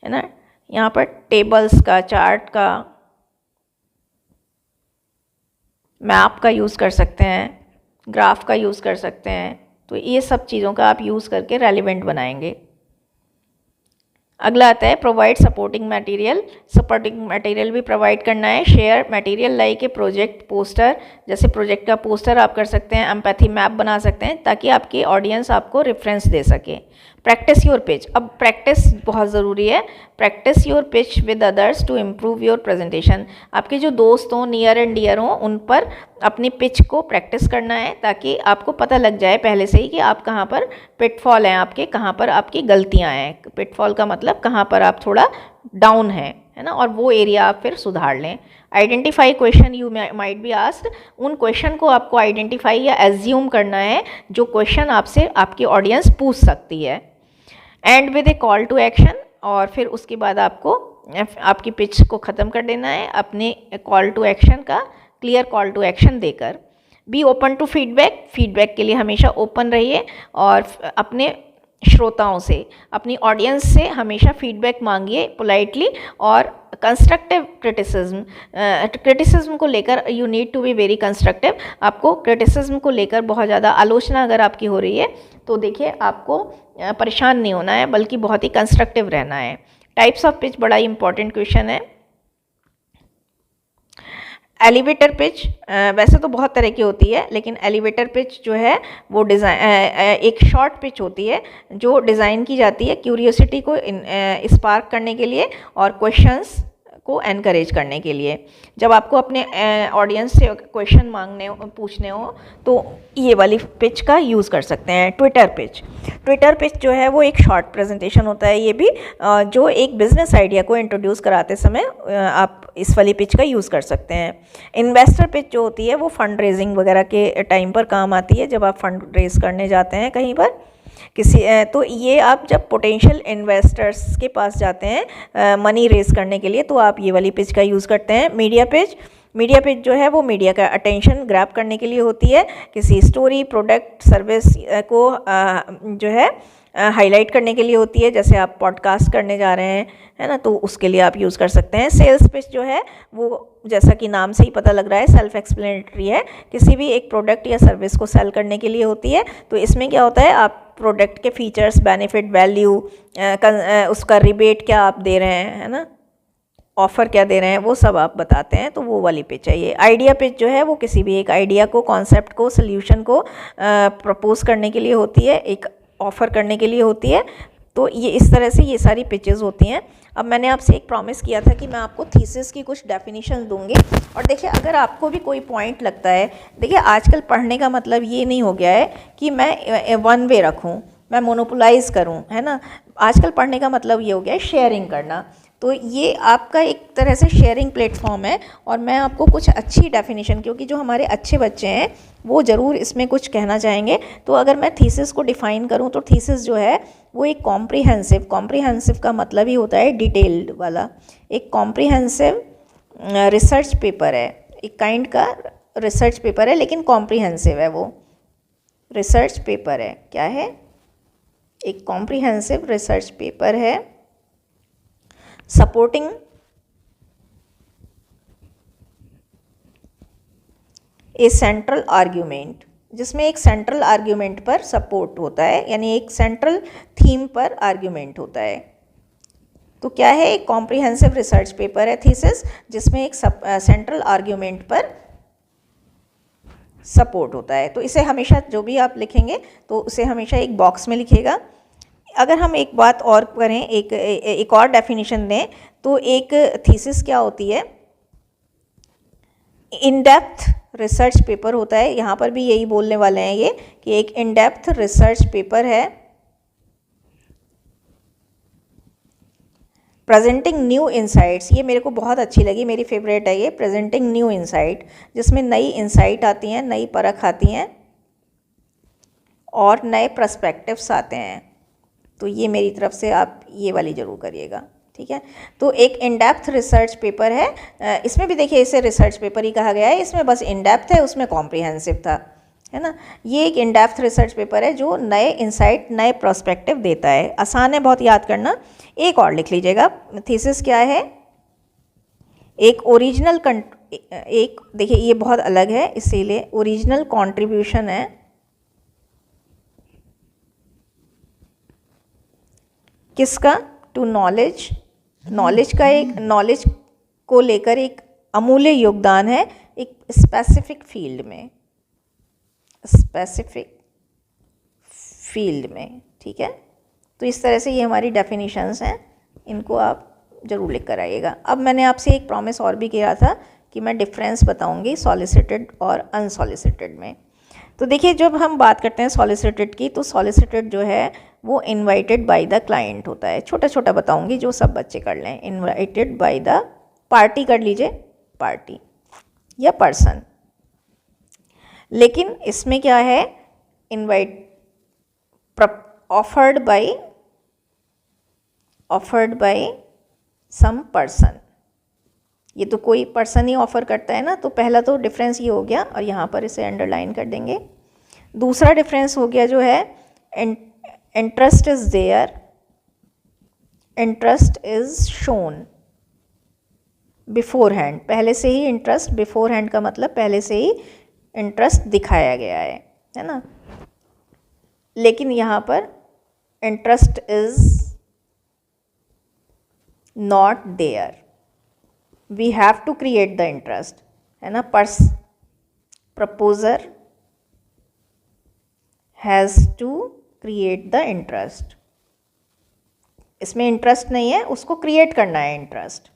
है ना। यहाँ पर टेबल्स का, चार्ट का, मैप का यूज़ कर सकते हैं, ग्राफ का यूज़ कर सकते हैं। तो ये सब चीज़ों का आप यूज़ करके रेलिवेंट बनाएंगे। अगला आता है provide supporting material. Supporting material भी प्रोवाइड करना है। Share material like a project poster, जैसे प्रोजेक्ट का पोस्टर आप कर सकते हैं। एम्पैथी मैप बना सकते हैं ताकि आपकी ऑडियंस आपको रेफरेंस दे सके। Practice your pitch. अब प्रैक्टिस बहुत ज़रूरी है। Practice your pitch with others to improve your presentation. आपके जो दोस्त हों, नियर एंड डियर हों, उन पर अपनी पिच को प्रैक्टिस करना है ताकि आपको पता लग जाए पहले से ही कि आप कहाँ पर पिटफॉल हैं आपके, कहाँ पर आपकी गलतियाँ हैं। पिटफॉल का मतलब कहाँ पर आप थोड़ा डाउन हैं, है ना, और वो एरिया आप फिर सुधार लें। Identify question you might be asked. उन क्वेश्चन को आपको आइडेंटिफाई या एज्यूम करना है जो क्वेश्चन आपसे आपकी ऑडियंस पूछ सकती है। End with a call to action, और फिर उसके बाद आपको आपकी पिच को ख़त्म कर देना है अपने कॉल टू एक्शन का, क्लियर कॉल टू एक्शन देकर। Be open to feedback. Feedback के लिए हमेशा ओपन रहिए और अपने श्रोताओं से, अपनी ऑडियंस से हमेशा फीडबैक मांगिए पोलाइटली। और कंस्ट्रक्टिव क्रिटिसिज्म को लेकर you need to be very constructive. आपको क्रिटिसिज्म को लेकर बहुत ज़्यादा आलोचना अगर आपकी हो रही है तो देखिए आपको परेशान नहीं होना है, बल्कि बहुत ही कंस्ट्रक्टिव रहना है। टाइप्स ऑफ पिच बड़ा ही इंपॉर्टेंट क्वेश्चन है। एलिवेटर पिच वैसे तो बहुत तरह की होती है, लेकिन एलिवेटर पिच जो है वो एक शॉर्ट पिच होती है जो डिज़ाइन की जाती है क्यूरियोसिटी को स्पार्क करने के लिए और क्वेश्चंस को एनकरेज करने के लिए। जब आपको अपने ऑडियंस से क्वेश्चन पूछने हो तो ये वाली पिच का यूज़ कर सकते हैं। Twitter pitch. ट्विटर पिच जो है वो एक शॉर्ट प्रेजेंटेशन होता है, ये भी जो एक बिजनेस आइडिया को इंट्रोड्यूस कराते समय आप इस वाली पिच का यूज़ कर सकते हैं। इन्वेस्टर पिच जो होती है वो फंड रेजिंग वगैरह के टाइम पर काम आती है, जब आप फंड रेज करने जाते हैं कहीं पर तो ये आप जब पोटेंशियल इन्वेस्टर्स के पास जाते हैं मनी रेज करने के लिए, तो आप ये वाली पिच का यूज़ करते हैं। Media pitch. मीडिया पिच जो है वो मीडिया का अटेंशन ग्रैब करने के लिए होती है, किसी स्टोरी, प्रोडक्ट, सर्विस को जो है हाईलाइट करने के लिए होती है। जैसे आप पॉडकास्ट करने जा रहे हैं, है ना, तो उसके लिए आप यूज़ कर सकते हैं। सेल्स पिच जो है वो जैसा कि नाम से ही पता लग रहा है सेल्फ एक्सप्लेनेटरी है, किसी भी एक प्रोडक्ट या सर्विस को सेल करने के लिए होती है। तो इसमें क्या होता है, आप प्रोडक्ट के फीचर्स, बेनिफिट, वैल्यू, उसका रिबेट क्या आप दे रहे हैं, है ना, ऑफ़र क्या दे रहे हैं, वो सब आप बताते हैं, तो वो वाली पिच है ये। आइडिया पिच जो है वो किसी भी एक आइडिया को, कॉन्सेप्ट को, सोल्यूशन को प्रपोज करने के लिए होती है, एक ऑफ़र करने के लिए होती है। तो ये इस तरह से ये सारी पिचेस होती हैं। अब मैंने आपसे एक प्रॉमिस किया था कि मैं आपको थीसिस की कुछ डेफिनेशन दूंगी, और देखिए अगर आपको भी कोई पॉइंट लगता है, देखिए आजकल पढ़ने का मतलब ये नहीं हो गया है कि मैं वन वे रखूं, मैं मोनोपोलाइज करूं, है ना। आजकल पढ़ने का मतलब ये हो गया है शेयरिंग करना। तो ये आपका एक तरह से शेयरिंग प्लेटफॉर्म है, और मैं आपको कुछ अच्छी डेफिनेशन, क्योंकि जो हमारे अच्छे बच्चे हैं वो ज़रूर इसमें कुछ कहना चाहेंगे। तो अगर मैं थीसिस को डिफ़ाइन करूं तो थीसिस जो है वो एक कॉम्प्रिहेंसिव का मतलब ही होता है डिटेल्ड वाला। एक कॉम्प्रिहेंसिव रिसर्च पेपर है, एक काइंड का रिसर्च पेपर है, लेकिन कॉम्प्रिहेंसिव है। वो रिसर्च पेपर है, क्या है, एक कॉम्प्रिहेंसिव रिसर्च पेपर है सपोर्टिंग ए सेंट्रल आर्ग्यूमेंट, जिसमें एक सेंट्रल आर्ग्यूमेंट पर सपोर्ट होता है, यानी एक सेंट्रल थीम पर आर्ग्यूमेंट होता है। तो क्या है, एक कॉम्प्रिहेंसिव रिसर्च पेपर है थीसिस, जिसमें एक सेंट्रल आर्ग्यूमेंट पर सपोर्ट होता है। तो इसे हमेशा जो भी आप लिखेंगे तो उसे हमेशा एक बॉक्स में लिखिएगा। अगर हम एक बात और करें, एक और डेफिनेशन दें, तो एक थीसिस क्या होती है, इन डेप्थ रिसर्च पेपर होता है। यहाँ पर भी यही बोलने वाले हैं ये कि एक इन डेप्थ रिसर्च पेपर है प्रेजेंटिंग न्यू इंसाइट्स। ये मेरे को बहुत अच्छी लगी, मेरी फेवरेट है ये, प्रेजेंटिंग न्यू इंसाइट, जिसमें नई इंसाइट आती हैं, नई परख आती हैं और नए पर्सपेक्टिव्स आते हैं। तो ये मेरी तरफ से आप ये वाली ज़रूर करिएगा, ठीक है। तो एक इन डेप्थ रिसर्च पेपर है, इसमें भी देखिए इसे रिसर्च पेपर ही कहा गया है, इसमें बस इन डेप्थ है, उसमें कॉम्प्रिहेंसिव था, है ना। ये एक इन डेप्थ रिसर्च पेपर है जो नए इंसाइट, नए पर्सपेक्टिव देता है। आसान है बहुत याद करना। एक और लिख लीजिएगा, थीसिस क्या है, एक ओरिजिनल एक देखिए ये बहुत अलग है, इसीलिए ओरिजिनल कंट्रीब्यूशन है किसका, टू नॉलेज, नॉलेज का, एक नॉलेज को लेकर एक अमूल्य योगदान है एक स्पेसिफिक फील्ड में, स्पेसिफिक फील्ड में, ठीक है। तो इस तरह से ये हमारी डेफिनेशंस हैं, इनको आप ज़रूर लिख कर आइएगा। अब मैंने आपसे एक प्रॉमिस और भी किया था कि मैं डिफरेंस बताऊंगी सॉलिसिटेड और अनसॉलिसिटेड में। तो देखिए, जब हम बात करते हैं सॉलिसिटेड की, तो सॉलिसिटेड जो है वो इनवाइटेड बाय द क्लाइंट होता है। छोटा छोटा बताऊंगी जो सब बच्चे कर लें। इनवाइटेड बाय द पार्टी कर लीजिए, पार्टी या पर्सन। लेकिन इसमें क्या है, invite offered by some person. ये तो कोई पर्सन ही ऑफर करता है ना, तो पहला तो डिफरेंस ये हो गया और यहाँ पर इसे अंडरलाइन कर देंगे। दूसरा डिफरेंस हो गया जो है interest is there, interest is shown beforehand. पहले से ही इंटरेस्ट, बिफोर हैंड का मतलब पहले से ही इंटरेस्ट दिखाया गया है ना। लेकिन यहाँ पर interest is not there, we have to create the interest, है ना। Proposer has to create the interest. इसमें इंटरेस्ट नहीं है, उसको क्रिएट करना है इंटरेस्ट।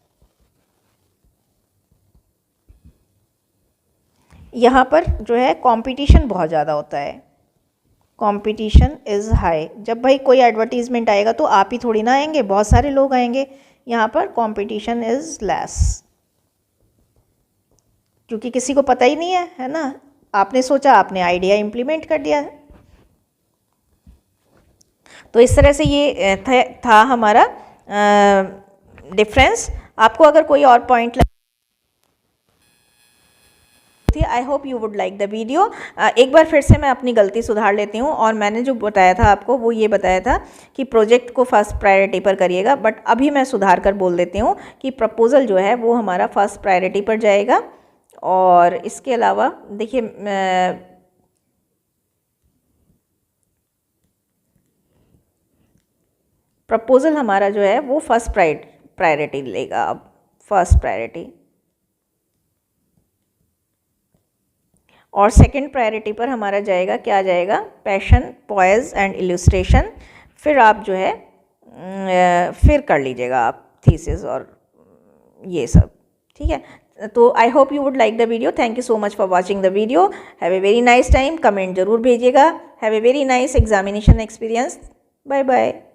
यहाँ पर जो है कंपटीशन बहुत ज़्यादा होता है, कंपटीशन इज़ हाई। जब भाई कोई एडवर्टीजमेंट आएगा तो आप ही थोड़ी ना आएंगे, बहुत सारे लोग आएंगे। यहाँ पर कंपटीशन इज़ लेस, क्योंकि किसी को पता ही नहीं है ना। आपने सोचा, आपने आइडिया इम्प्लीमेंट कर दिया। तो इस तरह से ये था हमारा डिफरेंस। आपको अगर कोई और point I hope you would like the video. एक बार फिर से मैं अपनी गलती सुधार लेती हूँ, और मैंने जो बताया था आपको वो ये बताया था कि प्रोजेक्ट को फर्स्ट प्रायोरिटी पर करिएगा, बट अभी मैं सुधार कर बोल देती हूँ कि प्रपोज़ल जो है वो हमारा फर्स्ट प्रायोरिटी पर जाएगा। और इसके अलावा देखिए, प्रपोज़ल हमारा जो है वो फर्स्ट प्रायोरिटी लेगा। अब फर्स्ट प्रायोरिटी, और सेकंड प्रायोरिटी पर हमारा जाएगा, क्या जाएगा, पैशन, पॉइज एंड इल्यूस्ट्रेशन। फिर आप जो है फिर कर लीजिएगा आप थीसिस और ये सब, ठीक है। तो I hope you would like the video. Thank you so much for watching the video. Have a very nice time. Comment जरूर भेजिएगा। Have a very nice examination experience. Bye bye.